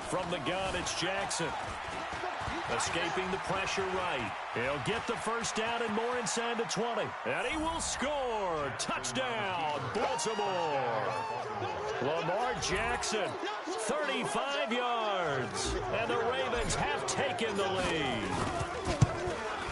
From the gun, it's Jackson. Escaping the pressure right. He'll get the first down and more inside the 20. And he will score. Touchdown, Baltimore. Lamar Jackson, 35 yards. And the Ravens have taken the lead.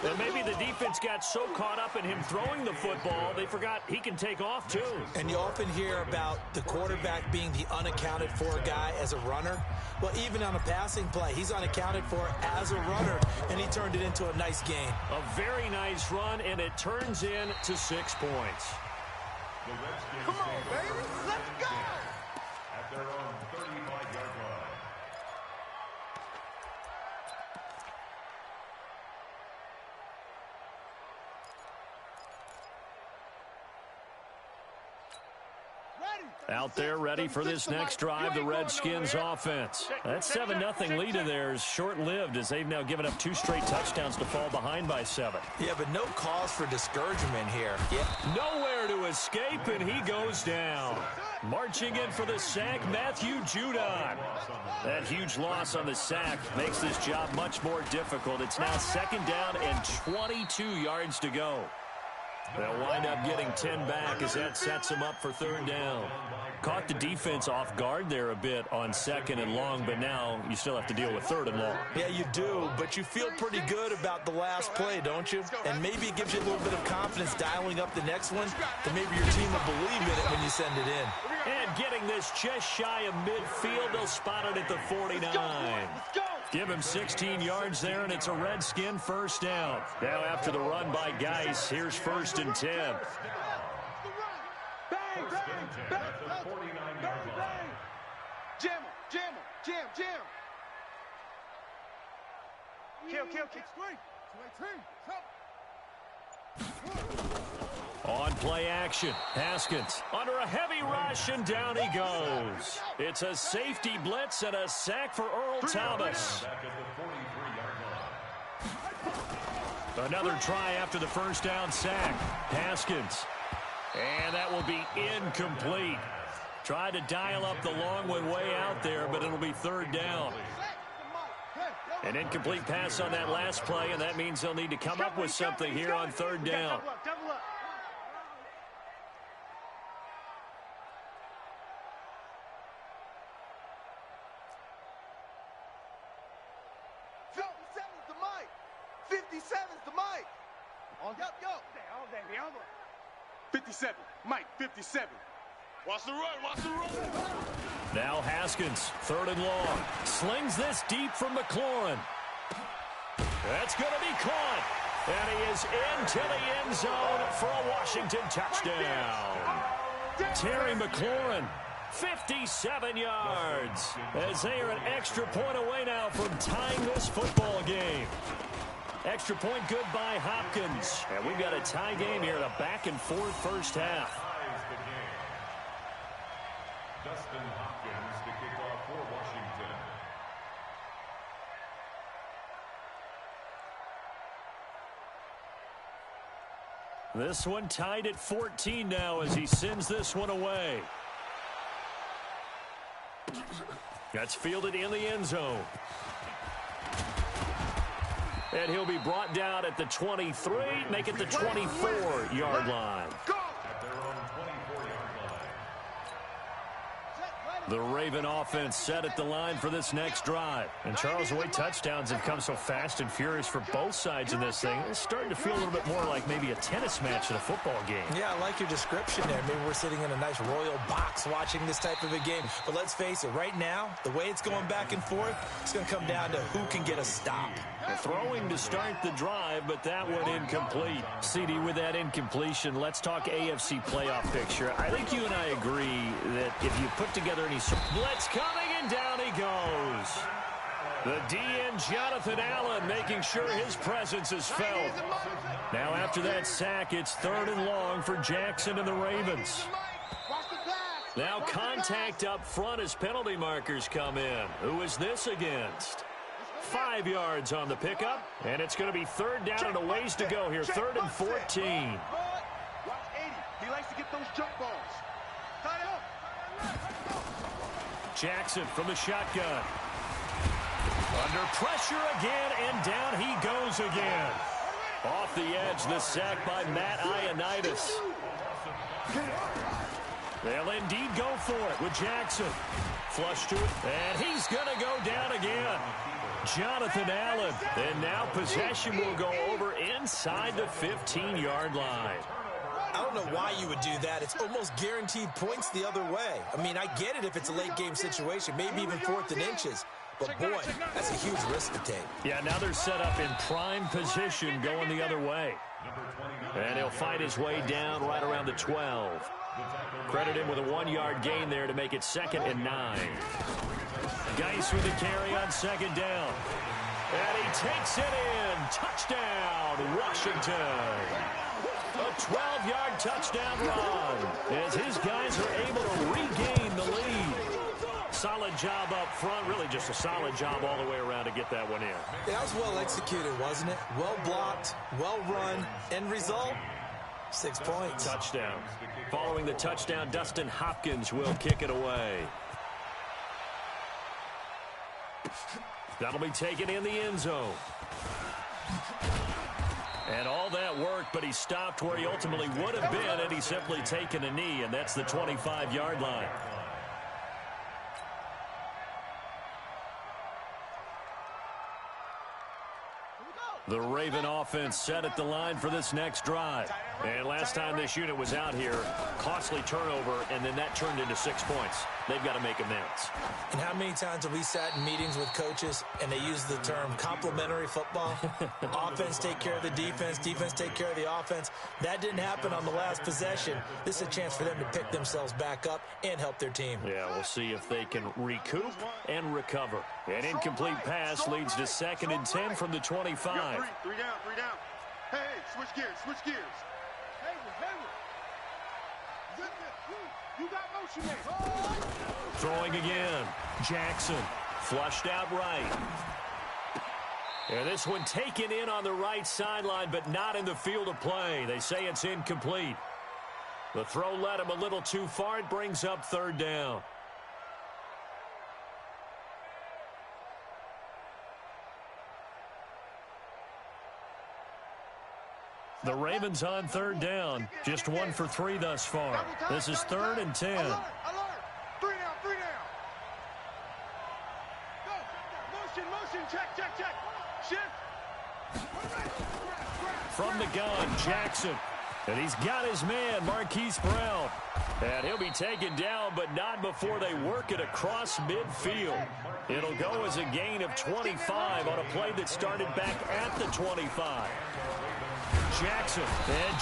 And maybe the defense got so caught up in him throwing the football, they forgot he can take off too. And you often hear about the quarterback being the unaccounted for guy as a runner. Well, even on a passing play, he's unaccounted for as a runner, and he turned it into a nice gain. A very nice run, and it turns into 6 points. Come on, baby. Let's go. At their own 35-yard line. Out there ready for this next drive, the Redskins offense. That 7-0 lead of theirs short-lived as they've now given up 2 straight touchdowns to fall behind by 7. Yeah, but no cause for discouragement here. Yeah. Nowhere to escape, and he goes down. Marching in for the sack, Matthew Judon. That huge loss on the sack makes this job much more difficult. It's now 2nd down and 22 yards to go. They'll wind up getting 10 back as that sets them up for 3rd down. Caught the defense off guard there a bit on 2nd and long, but now you still have to deal with 3rd and long. Yeah, you do, but you feel pretty good about the last play, don't you? And maybe it gives you a little bit of confidence dialing up the next one, that maybe your team will believe in it when you send it in. And getting this just shy of midfield, they'll spot it at the 49. Give him 16 yards there, and it's a Redskin 1st down. Now after the run by Geis, here's 1st and 10. Bang, bang, bang, bang, bang. Jam him, jam him, jam. Kill. On play action, Haskins under a heavy rush, and down he goes. It's a safety blitz and a sack for Earl Thomas. Another try after the 1st down sack. Haskins. And that will be incomplete. Tried to dial up the long one way out there, but it'll be 3rd down. An incomplete pass on that last play, and that means they'll need to come up with something here on 3rd down. Yo. 57. Mike, 57. Watch the run. Now Haskins, 3rd and long. Slings this deep from McLaurin. That's going to be caught. And he is into the end zone for a Washington touchdown. Terry McLaurin, 57 yards. As they are an extra point away now from tying this football game. Extra point good by Hopkins. And we've got a tie game here in a back-and-forth 1st half. Dustin Hopkins to kick off for Washington. This one tied at 14 now as he sends this one away. That's fielded in the end zone. And he'll be brought down at the 23, make it the 24-yard line. The Raven offense set at the line for this next drive. And Charles, the way touchdowns have come so fast and furious for both sides in this thing, it's starting to feel a little bit more like maybe a tennis match in a football game. Yeah, I like your description there. Maybe we're sitting in a nice royal box watching this type of a game. But let's face it, right now, the way it's going back and forth, it's going to come down to who can get a stop. Throwing to start the drive, but that one incomplete. CD, with that incompletion, let's talk AFC playoff picture. I think you and I agree that if you put together any blitz coming, and down he goes. The DN, Jonathan Allen, making sure his presence is felt. Now after that sack, it's 3rd and long for Jackson and the Ravens. Now contact up front as penalty markers come in. Who is this against? 5 yards on the pickup, and it's going to be 3rd down and a ways to go here. 3rd and 14. Watch 80. He likes to get those jump balls. Tie up. Jackson from the shotgun. Under pressure again, and down he goes again. Off the edge, the sack by Matt Ioannidis. They'll indeed go for it with Jackson. Flush to it, and he's going to go down again. Jonathan Allen. And now possession will go over inside the 15-yard line. I don't know why you would do that. It's almost guaranteed points the other way. I mean, I get it if it's a late-game situation, maybe even 4th and inches. But, boy, that's a huge risk to take. Yeah, now they're set up in prime position going the other way. And he'll fight his way down right around the 12. Credit him with a 1-yard gain there to make it 2nd and 9. Geis with the carry on 2nd down. And he takes it in. Touchdown, Washington. A 12-yard touchdown run as his guys are able to regain the lead. Solid job up front, really just a solid job all the way around to get that one in. That was well executed, wasn't it? Well blocked, well run. End result, 6 points. Touchdown. Following the touchdown, Dustin Hopkins will kick it away. That'll be taken in the end zone. And all that work, but he stopped where he ultimately would have been had he simply taken a knee, and that's the 25-yard line. The Raven offense set at the line for this next drive. And last time this unit was out here, costly turnover, and then that turned into 6 points. They've got to make amends. And how many times have we sat in meetings with coaches and they use the term complementary football? Offense take care of the defense, defense take care of the offense. That didn't happen on the last possession. This is a chance for them to pick themselves back up and help their team. Yeah, we'll see if they can recoup and recover. An incomplete pass leads to 2nd and 10 from the 25. Three down. Hey, switch gears. You got motion there. Throwing again. Jackson flushed out right. And this one taken in on the right sideline, but not in the field of play. They say it's incomplete. The throw led him a little too far. It brings up 3rd down. The Ravens on 3rd down. Just 1 for 3 thus far. This is 3rd and 10. Alert. 3 down. Go. Motion. Check. Shift. From the gun, Jackson. And he's got his man, Marquise Brown. And he'll be taken down, but not before they work it across midfield. It'll go as a gain of 25 on a play that started back at the 25.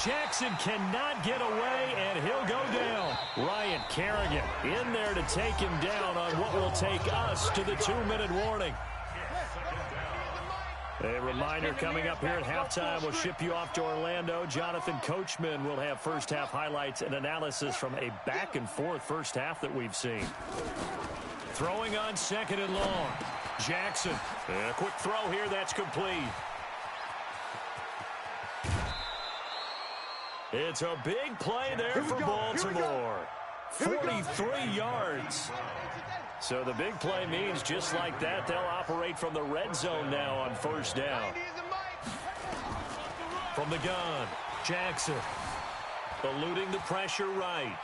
Jackson cannot get away, and he'll go down. Ryan Kerrigan in there to take him down on what will take us to the 2-minute warning. A reminder coming up here at halftime. We'll ship you off to Orlando. Jonathan Coachman will have first-half highlights and analysis from a back-and-forth first half that we've seen. Throwing on 2nd and long. Jackson. A quick throw here. That's complete. It's a big play there for Baltimore. 43 yards. So the big play means just like that, they'll operate from the red zone now on 1st down. From the gun, Jackson. Eluding the pressure right.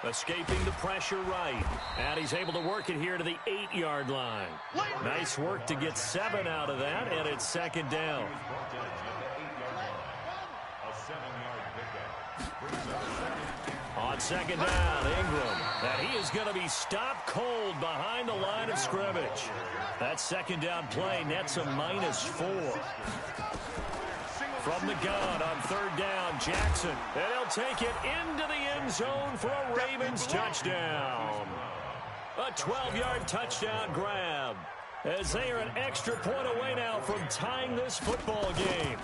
Escaping the pressure right. And he's able to work it here to the 8-yard line. Nice work to get 7 out of that, and it's 2nd down. On 2nd down, Ingram. And he is going to be stopped cold behind the line of scrimmage. That 2nd down play nets a -4. From the gun on 3rd down, Jackson. And he'll take it into the end zone for a Ravens touchdown. A 12-yard touchdown grab. As they are an extra point away now from tying this football game.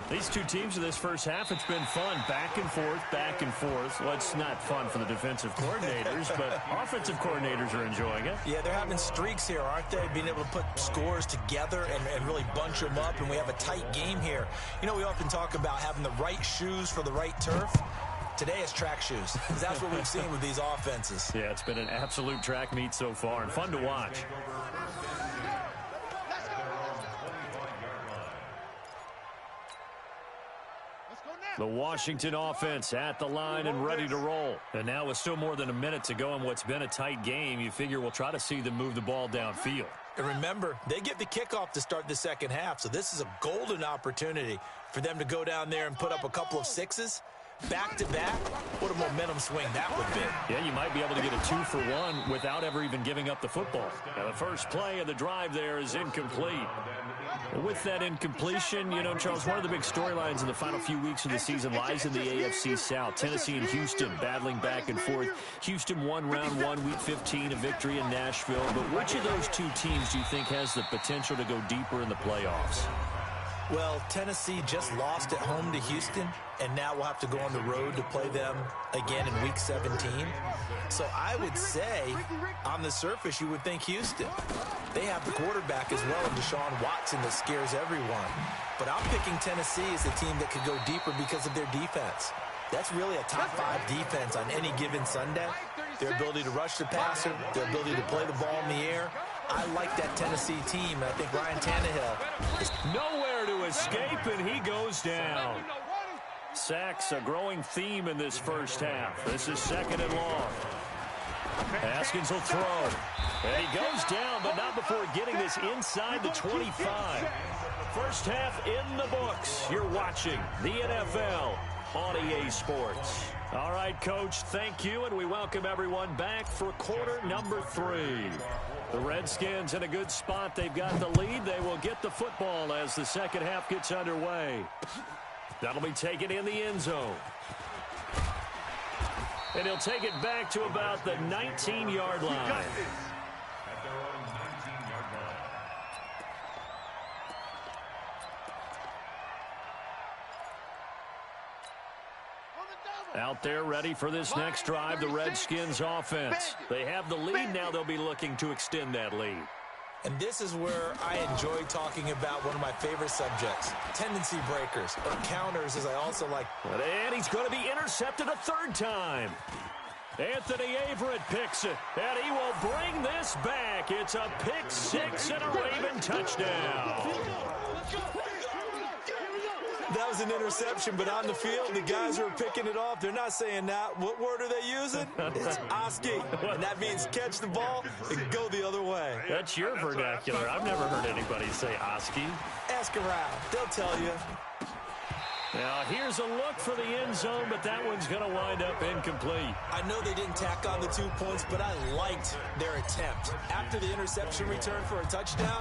These two teams in this first half, it's been fun. Back and forth. Well, it's not fun for the defensive coordinators, but offensive coordinators are enjoying it. Yeah, they're having streaks here, aren't they? Being able to put scores together and really bunch them up, and we have a tight game here. You know, we often talk about having the right shoes for the right turf. Today it's track shoes, because that's what we've seen with these offenses. Yeah, it's been an absolute track meet so far, and fun to watch. The Washington offense at the line and ready to roll. And now with still more than a minute to go in what's been a tight game, you figure we'll try to see them move the ball downfield. And remember, they get the kickoff to start the second half, so this is a golden opportunity for them to go down there and put up a couple of sixes. Back-to-back, what a momentum swing that would be. Yeah, you might be able to get a 2-for-1 without ever even giving up the football. Now, the first play of the drive there is incomplete. With that incompletion, you know, Charles, one of the big storylines in the final few weeks of the season lies in the AFC South. Tennessee and Houston battling back and forth. Houston won round 1, week 15, a victory in Nashville. But which of those two teams do you think has the potential to go deeper in the playoffs? Well, Tennessee just lost at home to Houston, and now we'll have to go on the road to play them again in Week 17. So I would say, on the surface, you would think Houston. They have the quarterback as well in Deshaun Watson that scares everyone. But I'm picking Tennessee as the team that could go deeper because of their defense. That's really a top 5 defense on any given Sunday. Their ability to rush the passer, their ability to play the ball in the air. I like that Tennessee team, and I think Ryan Tannehill is nowhere to escape, and he goes down. Sacks, a growing theme in this first half. This is 2nd and long. Haskins will throw. And he goes down, but not before getting this inside the 25. First half in the books. You're watching the NFL on EA Sports. All right, Coach, thank you, and we welcome everyone back for quarter number 3. The Redskins in a good spot. They've got the lead. They will get the football as the second half gets underway. That'll be taken in the end zone. And he'll take it back to about the 19-yard line. Out there ready for this next drive, the Redskins offense. They have the lead. Now they'll be looking to extend that lead. And this is where I enjoy talking about one of my favorite subjects, tendency breakers, or counters, as I also like. And he's going to be intercepted a 3rd time. Anthony Averett picks it, and he will bring this back. It's a pick 6 and a Raven touchdown. That was an interception, but on the field, the guys who are picking it off, they're not saying that. What word are they using? It's Oski, and that means catch the ball and go the other way. That's your vernacular. I've never heard anybody say Oski. Ask around. They'll tell you. Now, here's a look for the end zone, but that one's going to wind up incomplete. I know they didn't tack on the 2 points, but I liked their attempt. After the interception return for a touchdown,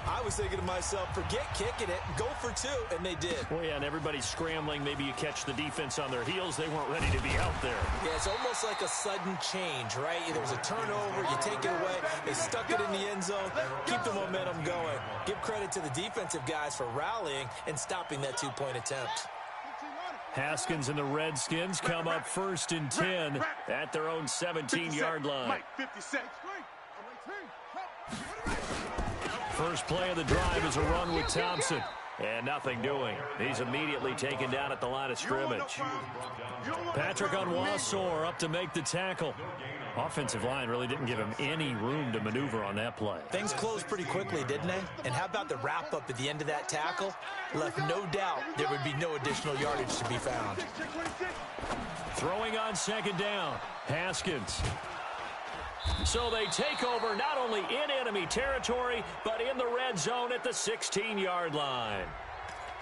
I was thinking to myself, forget kicking it, go for 2, and they did. Well, yeah, and everybody's scrambling. Maybe you catch the defense on their heels. They weren't ready to be out there. Yeah, it's almost like a sudden change, right? There was a turnover, you take it away, they stuck it in the end zone, keep the momentum going. Give credit to the defensive guys for rallying and stopping that 2-point attempt. Haskins and the Redskins come up 1st and 10 at their own 17-yard line. First play of the drive is a run with Thompson. And nothing doing. He's immediately taken down at the line of scrimmage. Patrick Onwuasor up to make the tackle. Offensive line really didn't give him any room to maneuver on that play. Things closed pretty quickly, didn't they? And how about the wrap-up at the end of that tackle? Left no doubt there would be no additional yardage to be found. Throwing on 2nd down, Haskins. So they take over not only in enemy territory, but in the red zone at the 16-yard line.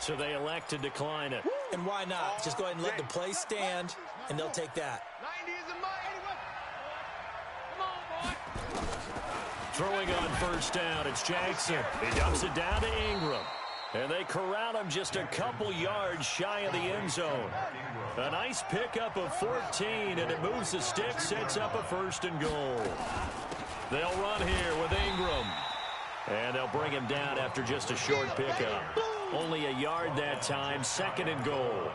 So they elect to decline it. And why not? Just go ahead and let the play stand, and they'll take that. Throwing on 1st down, it's Jackson. He dumps it down to Ingram. And they corral him just a couple yards shy of the end zone. A nice pickup of 14, and it moves the stick, sets up a 1st and goal. They'll run here with Ingram. And they'll bring him down after just a short pickup. Only a yard that time, 2nd and goal.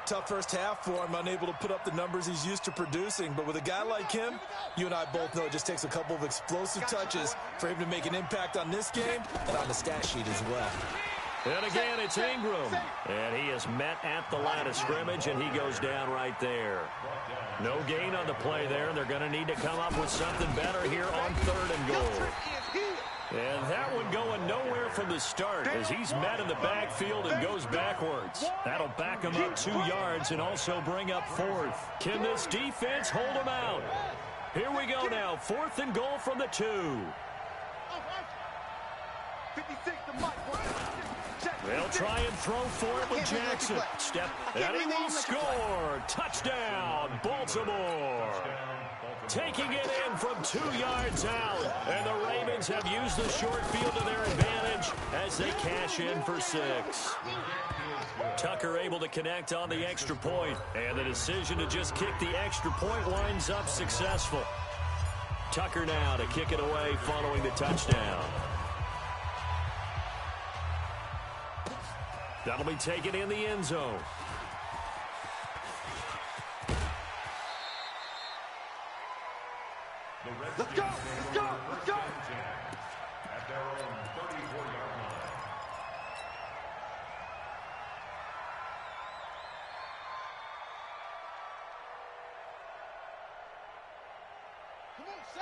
Tough first half for him, unable to put up the numbers he's used to producing. But with a guy like him, you and I both know it just takes a couple of explosive touches for him to make an impact on this game and on the stat sheet as well. And again, it's Ingram. And he is met at the line of scrimmage, and he goes down right there. No gain on the play there. They're going to need to come up with something better here on 3rd and goal. And that one going nowhere from the start as he's met in the backfield and goes backwards. That'll back him up 2 yards and also bring up 4th. Can this defense hold him out? Here we go now. 4th and goal from the 2. They'll try and throw for it with Jackson. Step, and he will score. Touchdown, Baltimore. Taking it in from 2 yards out. And the Ravens have used the short field to their advantage as they cash in for 6. Tucker able to connect on the extra point. And the decision to just kick the extra point winds up successful. Tucker now to kick it away following the touchdown. That'll be taken in the end zone. Let's go! Let's go! Let's go! At their own 34-yard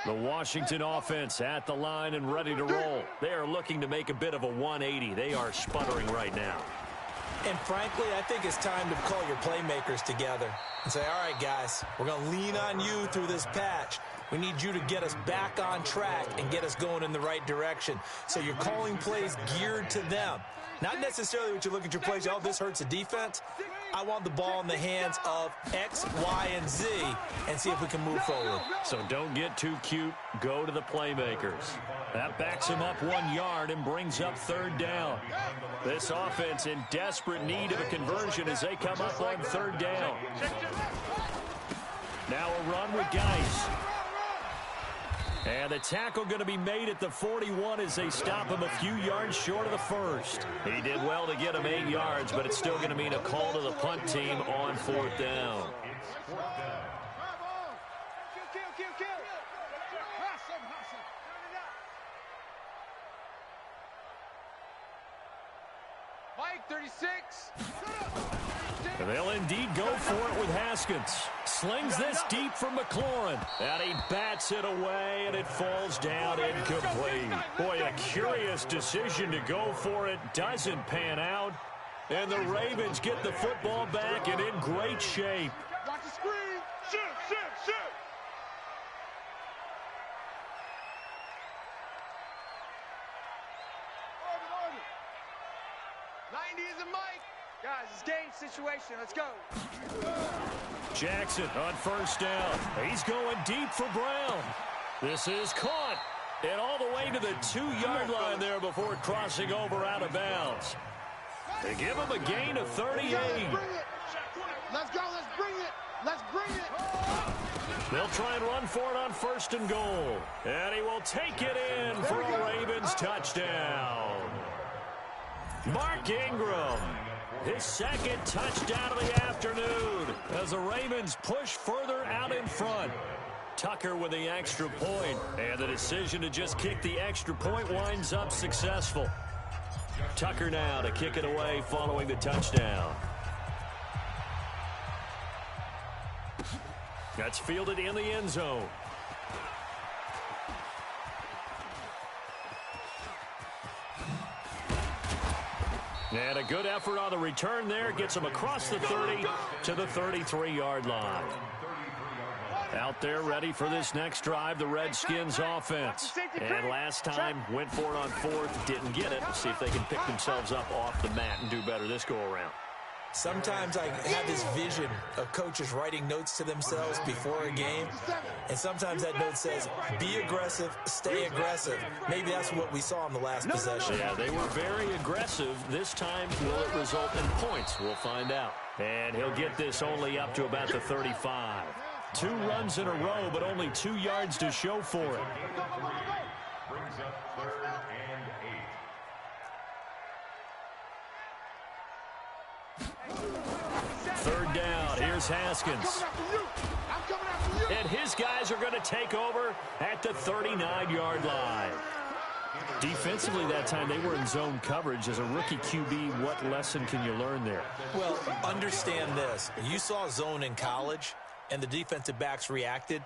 line. The Washington offense at the line and ready to roll. They are looking to make a bit of a 180. They are sputtering right now. And frankly, I think it's time to call your playmakers together and say, all right, guys, we're going to lean on you through this patch. We need you to get us back on track and get us going in the right direction. So you're calling plays geared to them. Not necessarily what you look at your plays, oh, this hurts the defense. I want the ball in the hands of X, Y, and Z and see if we can move forward. So don't get too cute. Go to the playmakers. That backs him up 1 yard and brings up 3rd down. This offense in desperate need of a conversion as they come up on 3rd down. Now a run with Geis. And the tackle going to be made at the 41 as they stop him a few yards short of the first. He did well to get him 8 yards, but it's still going to mean a call to the punt team on 4th down. Mike, 36. They'll indeed go for it with Haskins. Slings this deep from McLaurin. And he bats it away, and it falls down incomplete. Boy, a curious decision to go for it. Doesn't pan out. And the Ravens get the football back and in great shape. Watch the screen. Shoot, shoot, shoot. 90 is a mic. Guys, it's game situation. Let's go. Jackson on 1st down. He's going deep for Brown. This is caught. And all the way to the 2-yard line there before crossing over out of bounds. They give him a gain of 38. Let's go. Let's bring it. Let's bring it. They'll try and run for it on 1st and goal. And he will take it in for a Ravens touchdown. Mark Ingram, his 2nd touchdown of the afternoon as the Ravens push further out in front. Tucker with the extra point, and the decision to just kick the extra point winds up successful. Tucker now to kick it away following the touchdown. That's fielded in the end zone. And a good effort on the return there. Gets him across the 30 to the 33-yard line. Out there ready for this next drive, the Redskins offense. And last time, went for it on 4th, didn't get it. Let's see if they can pick themselves up off the mat and do better this go-around. Sometimes I have this vision of coaches writing notes to themselves before a game, and sometimes that note says, be aggressive, stay aggressive. Maybe that's what we saw in the last possession. Yeah, they were very aggressive. This time, will it result in points? We'll find out. And he'll get this only up to about the 35. 2 runs in a row, but only 2 yards to show for it. Brings up 3rd and 8. 3rd down. Here's Haskins. And his guys are going to take over at the 39-yard line. Defensively that time, they were in zone coverage. As a rookie QB, what lesson can you learn there? Well, understand this. You saw zone in college, and the defensive backs reacted,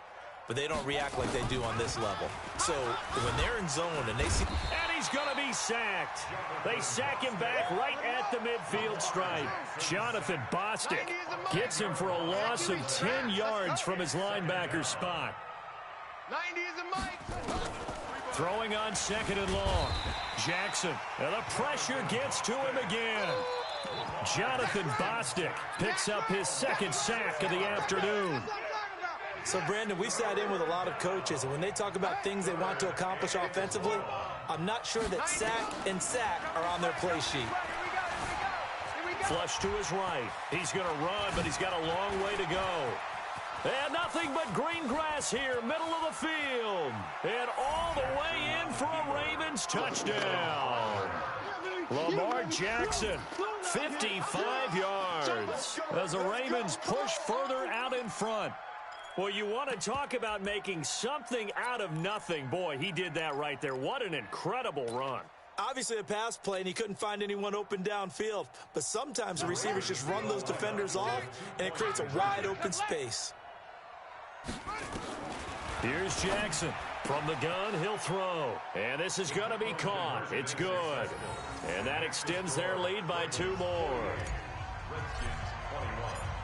but they don't react like they do on this level. So when they're in zone and they see... And he's going to be sacked. They sack him back right at the midfield stripe. Jonathan Bostic gets him for a loss of 10 yards from his linebacker spot. 90 is a mic. Throwing on 2nd and long. Jackson. And the pressure gets to him again. Jonathan Bostic picks up his 2nd sack of the afternoon. So, Brandon, we sat in with a lot of coaches, and when they talk about things they want to accomplish offensively, I'm not sure that sack and sack are on their play sheet. Flush to his right. He's going to run, but he's got a long way to go. And nothing but green grass here, middle of the field. And all the way in for a Ravens touchdown. Lamar Jackson, 55 yards. As the Ravens push further out in front. Well, you want to talk about making something out of nothing. Boy, he did that right there. What an incredible run. Obviously a pass play, and he couldn't find anyone open downfield. But sometimes the receivers just run those defenders off, and it creates a wide open space. Here's Jackson. From the gun, he'll throw. And this is going to be caught. It's good. And that extends their lead by 2 more.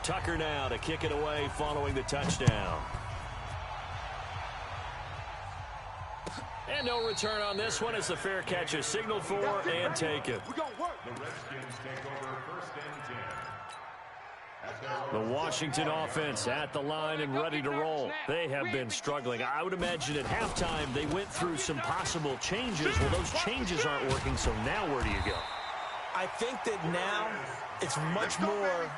Tucker now to kick it away following the touchdown. And no return on this one as the fair catch is signaled for and taken. The Redskins take over 1st and 10. The Washington offense at the line and ready to roll. They have been struggling. I would imagine at halftime they went through some possible changes. Well, those changes aren't working, so now where do you go? I think that now it's much more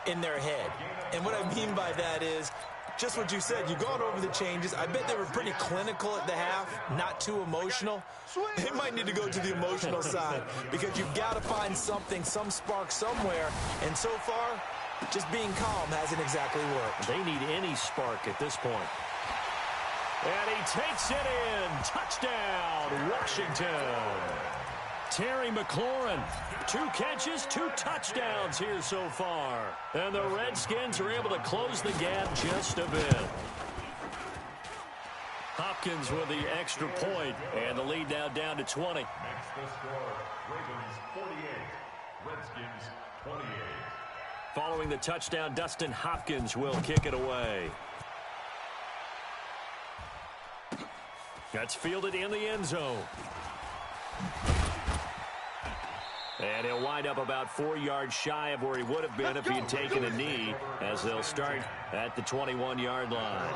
in their head. And what I mean by that is just what you said. You've gone over the changes. I bet they were pretty clinical at the half, not too emotional. They might need to go to the emotional side because you've got to find something, some spark somewhere. And so far, just being calm hasn't exactly worked. They need any spark at this point. And he takes it in. Touchdown, Washington. Terry McLaurin, 2 catches, 2 touchdowns here so far. And the Redskins are able to close the gap just a bit. Hopkins with the extra point, and the lead now down to 20. Makes the score Ravens 48, Redskins 28. Following the touchdown, Dustin Hopkins will kick it away. That's fielded in the end zone. And he'll wind up about 4 yards shy of where he would have been if he had taken a knee, as they'll start at the 21-yard line.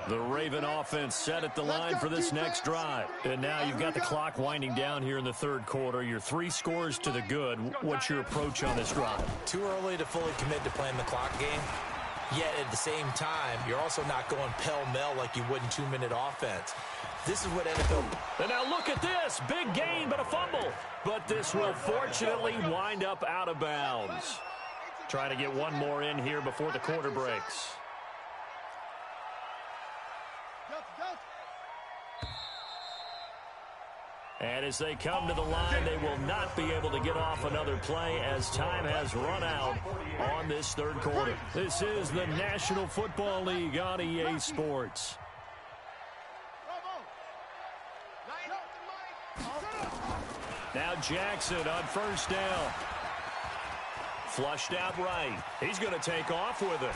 The Raven offense set at the line for this next drive. And now you've got the clock winding down here in the 3rd quarter. You're 3 scores to the good. What's your approach on this drive? Too early to fully commit to playing the clock game. Yet at the same time, you're also not going pell-mell like you would in 2-minute offense. This is what NFL... And now look at this. Big gain, but a fumble. But this will fortunately wind up out of bounds. Trying to get one more in here before the quarter breaks. And as they come to the line, they will not be able to get off another play as time has run out on this 3rd quarter. This is the National Football League on EA Sports. Now Jackson on 1st down. Flushed out right. He's going to take off with it.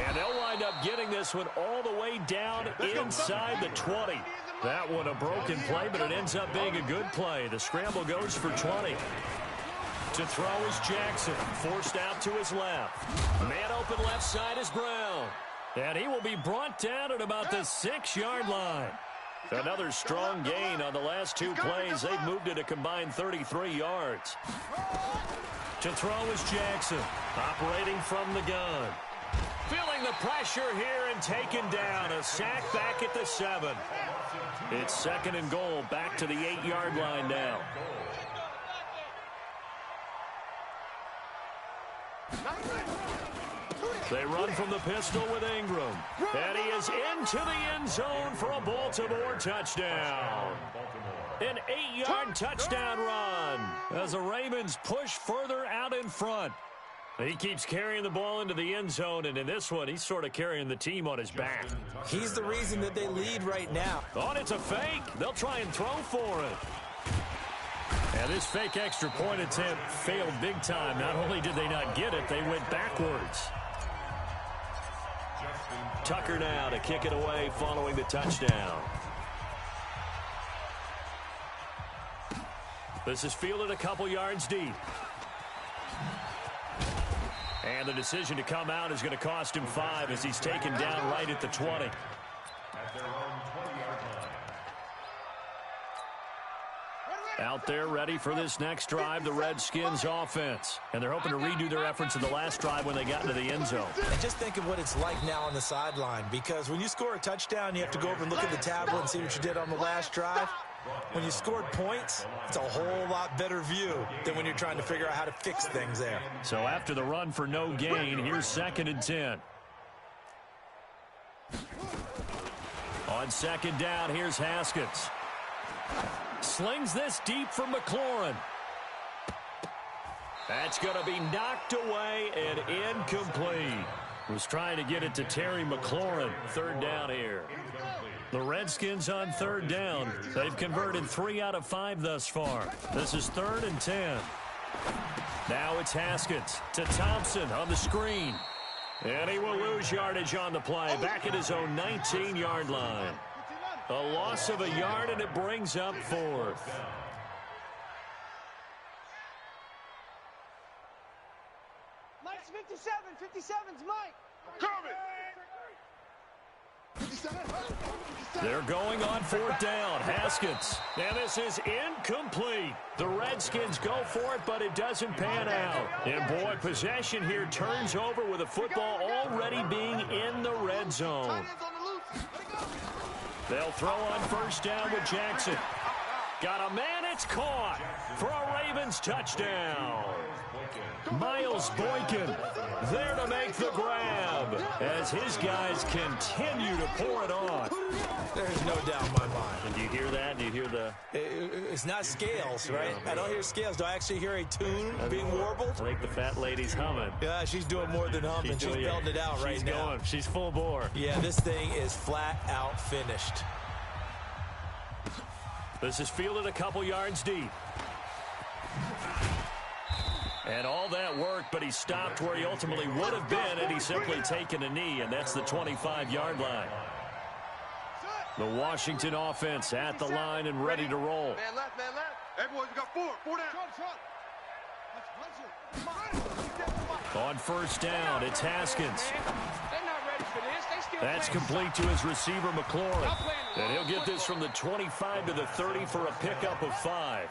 And they'll wind up getting this one all the way down inside the 20. That one a broken play, but it ends up being a good play. The scramble goes for 20. To throw is Jackson. Forced out to his left. Man open left side is Brown. And he will be brought down at about the 6-yard line. Another strong gain on the last 2 plays. They've moved it a combined 33 yards. To throw is Jackson. Operating from the gun. Feeling the pressure here and taken down. A sack back at the 7. It's 2nd and goal. Back to the 8-yard line now. They run from the pistol with Ingram. And he is into the end zone for a Baltimore touchdown. An 8-yard touchdown run as the Ravens push further out in front. He keeps carrying the ball into the end zone, and in this one, he's sort of carrying the team on his back. He's the reason that they lead right now. Oh, and it's a fake. They'll try and throw for it. And this fake extra point attempt failed big time. Not only did they not get it, they went backwards. Tucker now to kick it away following the touchdown. This is fielded a couple yards deep. And the decision to come out is going to cost him 5 as he's taken down right at the 20. At their own 20-yard line. Out there ready for this next drive, the Redskins offense. And they're hoping to redo their efforts in the last drive when they got into the end zone. And just think of what it's like now on the sideline, because when you score a touchdown, you have to go over and look at the tablet and see what you did on the last drive. When you scored points, it's a whole lot better view than when you're trying to figure out how to fix things there. So after the run for no gain, here's 2nd and 10. On 2nd down, here's Haskins. Slings this deep for McLaurin. That's going to be knocked away and incomplete. Was trying to get it to Terry McLaurin. 3rd down here. The Redskins on 3rd down. They've converted 3 out of 5 thus far. This is 3rd and 10. Now it's Haskins to Thompson on the screen. And he will lose yardage on the play. Back at his own 19-yard line. A loss of a yard, and it brings up 4th. Mike's 57. 57's Mike. Coming. They're going on 4th down. Haskins. And this is incomplete. The Redskins go for it, but it doesn't pan out. And, boy, possession here turns over with the football already being in the red zone. They'll throw on 1st down with Jackson. Got a man, it's caught for a Ravens touchdown. Miles Boykin there to make the grab as his guys continue to pour it on. There's no doubt in my mind. And do you hear that? Do you hear the... It's not scales, right? I don't hear scales. Do I actually hear a tune being warbled? I think the fat lady's humming. Yeah, she's doing more than humming. She's belting it out right now. Going. She's full bore. Yeah, this thing is flat out finished. This is fielded a couple yards deep. And all that worked, but he stopped where he ultimately would have been had he simply taken a knee, and that's the 25-yard line. The Washington offense at the line and ready to roll. Man left, man left. Hey, boys, we got 4. 4 down. On 1st down, it's Haskins. They're not ready for this. They still That's complete to his receiver, McLaurin. And he'll get this from the 25 to the 30 for a pickup of 5.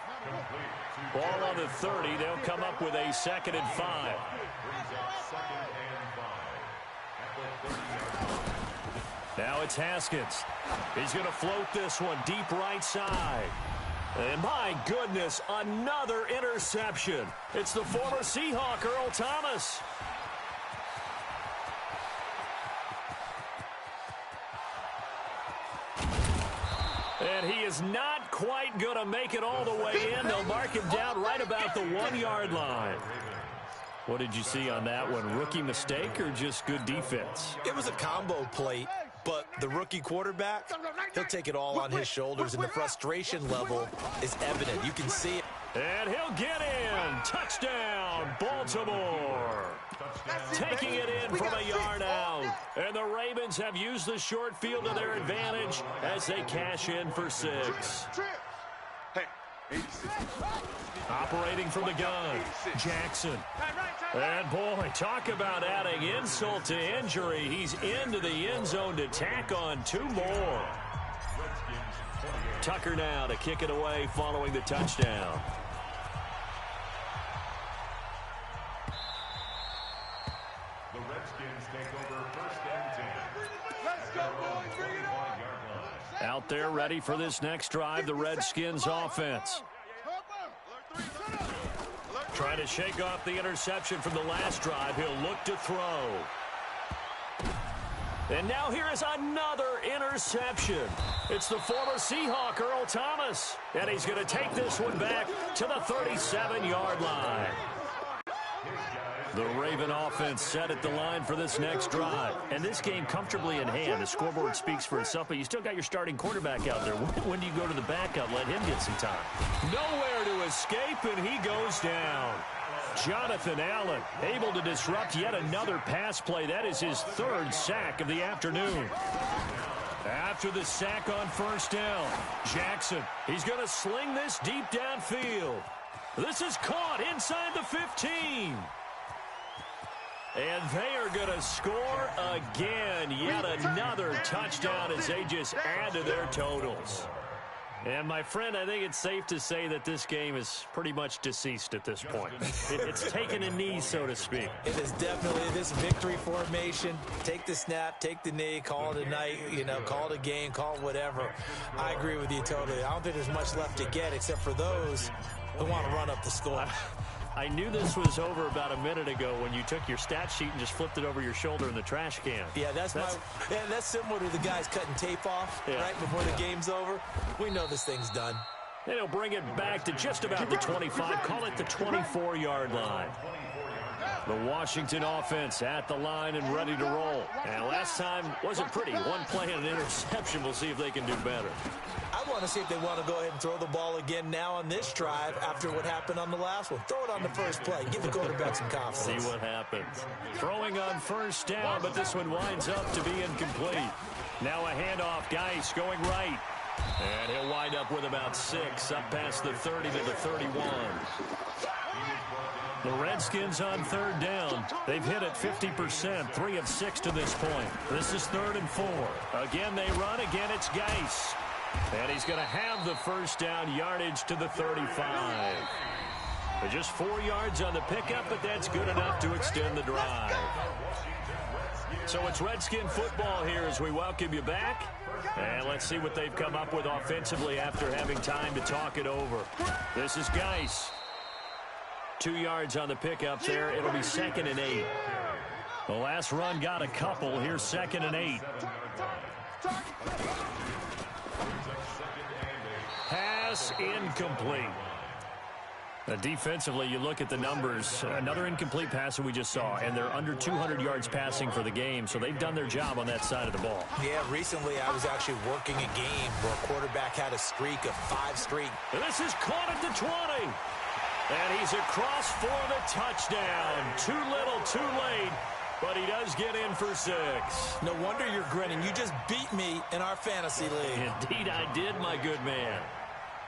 Ball on the 30. They'll come up with a 2nd and 5. Now it's Haskins. He's going to float this one deep right side. And my goodness, another interception. It's the former Seahawk, Earl Thomas. And he is not quite going to make it all the way in. They'll mark him down right about the 1-yard line. What did you see on that one? Rookie mistake or just good defense? It was a combo plate, but the rookie quarterback, he'll take it all on his shoulders, and the frustration level is evident. You can see it. And he'll get in. Touchdown, Baltimore. Taking it in from a yard out. And the Ravens have used the short field to their advantage as they cash in for 6. Operating from the gun, Jackson. And, boy, talk about adding insult to injury. He's into the end zone to tack on 2 more. Tucker now to kick it away following the touchdown. The Redskins take over 1st and 10. Let's go, boys. Bring it on. Out there ready for this next drive, the Redskins offense. Trying to shake off the interception from the last drive. He'll look to throw. And now here is another interception. It's the former Seahawk, Earl Thomas. And he's going to take this one back to the 37-yard line. The Raven offense set at the line for this next drive. And this game comfortably in hand. The scoreboard speaks for itself, but you still got your starting quarterback out there. When do you go to the backup? Let him get some time. Nowhere to escape, and he goes down. Jonathan Allen able to disrupt yet another pass play. That is his 3rd sack of the afternoon. After the sack on first down, Jackson, he's going to sling this deep downfield. This is caught inside the 15. And they are going to score again. Yet another touchdown as they just add to their totals. And, my friend, I think it's safe to say that this game is pretty much deceased at this point. It's taken a knee, so to speak. It is definitely this victory formation. Take the snap, take the knee, call it a night, call it a game, call it whatever. I agree with you totally. I don't think there's much left to get except for those who want to run up the score. I knew this was over about a minute ago when you took your stat sheet and just flipped it over your shoulder in the trash can. Yeah, that's similar to the guys cutting tape off right before the game's over. We know this thing's done. And he'll bring it back to just about the 25. Call it the 24-yard line. The Washington offense at the line and ready to roll. And last time wasn't pretty. One play and an interception. We'll see if they can do better. I want to see if they want to go ahead and throw the ball again now on this drive after what happened on the last one. Throw it on the first play. Give the quarterback some confidence. See what happens. Throwing on first down, but this one winds up to be incomplete. Now a handoff. Geis going right. And he'll wind up with about 6 up past the 30 to the 31. The Redskins on third down. They've hit it 50%, 3 of 6 to this point. This is 3rd and 4. Again, they run. Again, it's Geis. And he's going to have the first down yardage to the 35. But just 4 yards on the pickup, but that's good enough to extend the drive. So it's Redskin football here as we welcome you back. And let's see what they've come up with offensively after having time to talk it over. This is Geis. 2 yards on the pickup there. It'll be 2nd and 8. The last run got a couple. Here's 2nd and 8. Pass incomplete. Defensively, you look at the numbers. Another incomplete pass that we just saw, and they're under 200 yards passing for the game, so they've done their job on that side of the ball. Yeah, recently I was actually working a game where a quarterback had a streak of 5 straight. And this is caught at the 20. And he's across for the touchdown. Too little, too late. But he does get in for 6. No wonder you're grinning. You just beat me in our fantasy league. Indeed I did, my good man.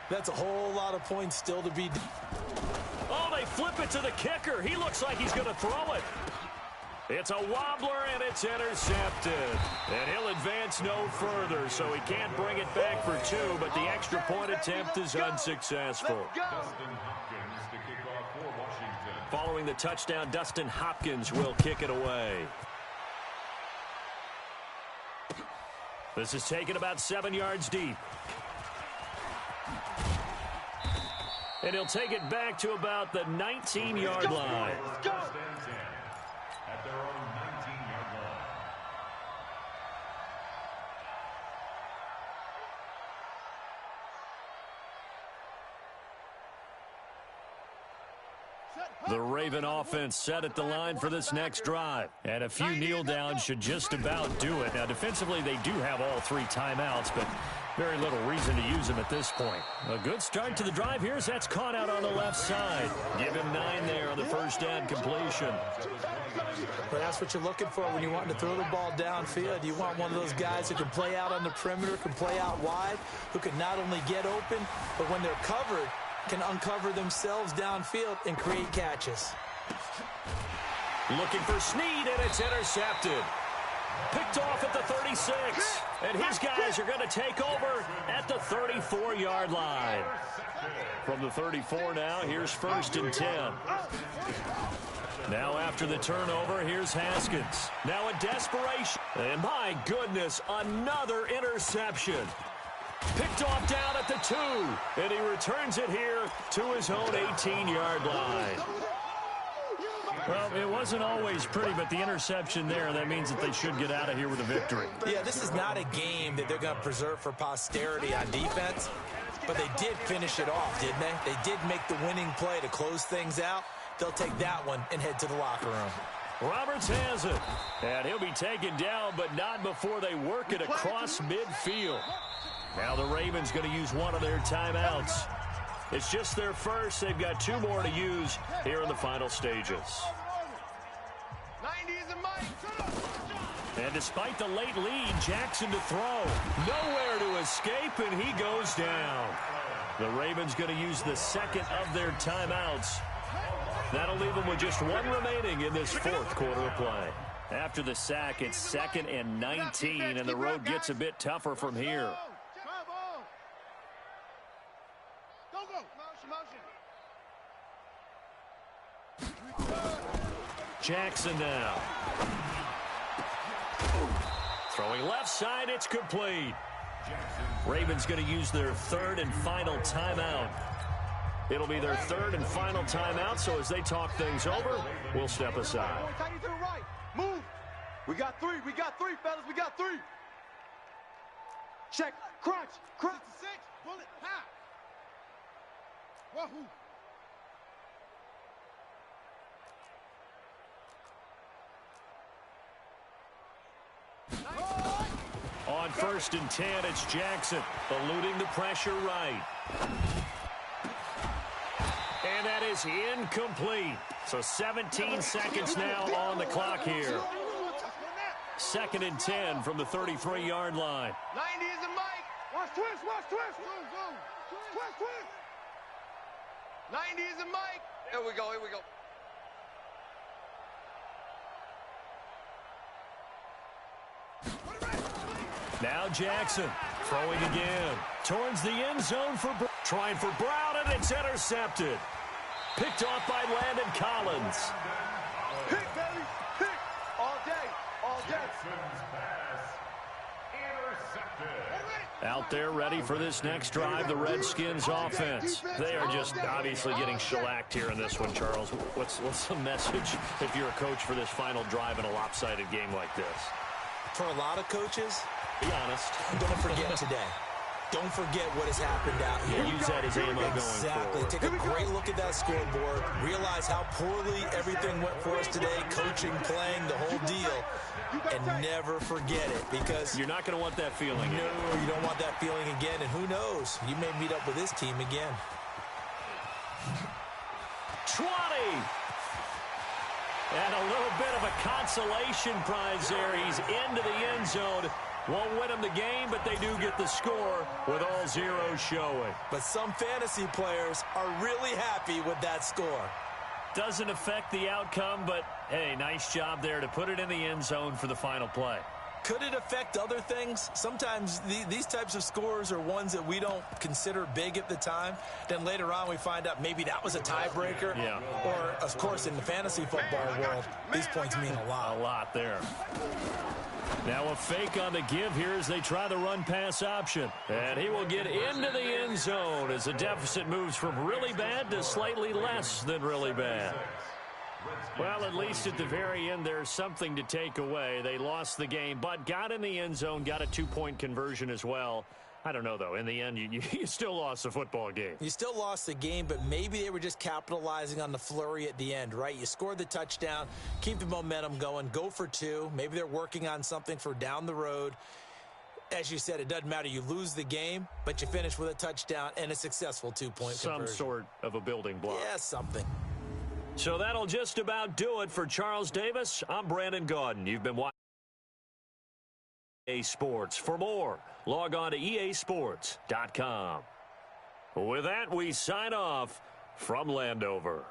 That's a whole lot of points still to be. Oh, they flip it to the kicker. He looks like he's going to throw it. It's a wobbler, and it's intercepted. And he'll advance no further, so he can't bring it back for 2, but the extra point attempt is unsuccessful. Following the touchdown, Dustin Hopkins will kick it away. This is taken about 7 yards deep. And he'll take it back to about the 19-yard line. At their own 19-yard line. The Raven offense set at the line for this next drive. And a few kneel downs should just about do it. Now, defensively, they do have all 3 timeouts, but very little reason to use them at this point. A good start to the drive here as that's caught out on the left side. Give him 9 there on the first down completion. But that's what you're looking for when you want to throw the ball downfield. You want one of those guys who can play out on the perimeter, can play out wide, who can not only get open, but when they're covered, can uncover themselves downfield and create catches. Looking for Snead, and it's intercepted. Picked off at the 36. And his guys are going to take over at the 34-yard line. From the 34 now, here's 1st and 10. Now after the turnover, here's Haskins. Now a desperation. And my goodness, another interception. Picked off down at the 2. And he returns it here to his own 18-yard line. Well, it wasn't always pretty, but the interception there, that means that they should get out of here with a victory. Yeah, this is not a game that they're going to preserve for posterity on defense, but they did finish it off, didn't they? They did make the winning play to close things out. They'll take that one and head to the locker room. Roberts has it, and he'll be taken down, but not before they work it across midfield. Now the Ravens going to use one of their timeouts. It's just their first. They've got 2 more to use here in the final stages. 90 is a mic. And despite the late lead, Jackson to throw. Nowhere to escape, and he goes down. The Ravens going to use the second of their timeouts. That'll leave them with just one remaining in this fourth quarter of play. After the sack, it's 2nd and 19, and the road gets a bit tougher from here. Jackson now. Throwing left side, it's complete. Ravens going to use their third and final timeout. It'll be their third and final timeout, so as they talk things over, we'll step aside. Move. We got three, fellas. We got three. Check. Crunch. 6. Bullet. Ha. Wahoo. On 1st and 10, it's Jackson eluding the pressure right. And that is incomplete. So 17 seconds now on the clock here. 2nd and 10 from the 33-yard line. 90 is the mic. Watch twist. Go. Twist. 90 is the mic. Here we go. Now Jackson throwing again. Towards the end zone for trying for Brown, and it's intercepted. Picked off by Landon Collins. Pick, baby. Pick. All day. Out there ready for this next drive, the Redskins offense. They are just obviously getting shellacked here in this one, Charles. What's the message if you're a coach for this final drive in a lopsided game like this? For a lot of coaches, be honest. Don't forget today. Don't forget what has happened out here. Use that as ammo going Exactly. forward. Take a great look at that scoreboard. Realize how poorly everything went for us today. Coaching, playing, the whole deal. And never forget it, because you're not going to want that feeling. No, you don't want that feeling again. And who knows? You may meet up with this team again. 20. And a little bit of a consolation prize there. He's into the end zone. Won't win them the game, but they do get the score with all zeros showing. But some fantasy players are really happy with that score. Doesn't affect the outcome, but, hey, nice job there to put it in the end zone for the final play. Could it affect other things? Sometimes these types of scores are ones that we don't consider big at the time. Then later on we find out maybe that was a tiebreaker. Yeah. Or, of course, in the fantasy football world, these points mean a lot. A lot there. Now a fake on the give here as they try the run-pass option. And he will get into the end zone as the deficit moves from really bad to slightly less than really bad. Well, at least at the very end, there's something to take away. They lost the game, but got in the end zone, got a 2-point conversion as well. I don't know, though. In the end, you still lost the football game. You still lost the game, but maybe they were just capitalizing on the flurry at the end, right? You scored the touchdown, keep the momentum going, go for 2. Maybe they're working on something for down the road. As you said, it doesn't matter. You lose the game, but you finish with a touchdown and a successful 2-point conversion. Some sort of a building block. Yeah, something. So that'll just about do it for Charles Davis. I'm Brandon Gaudin. You've been watching EA Sports. For more, log on to easports.com. With that, we sign off from Landover.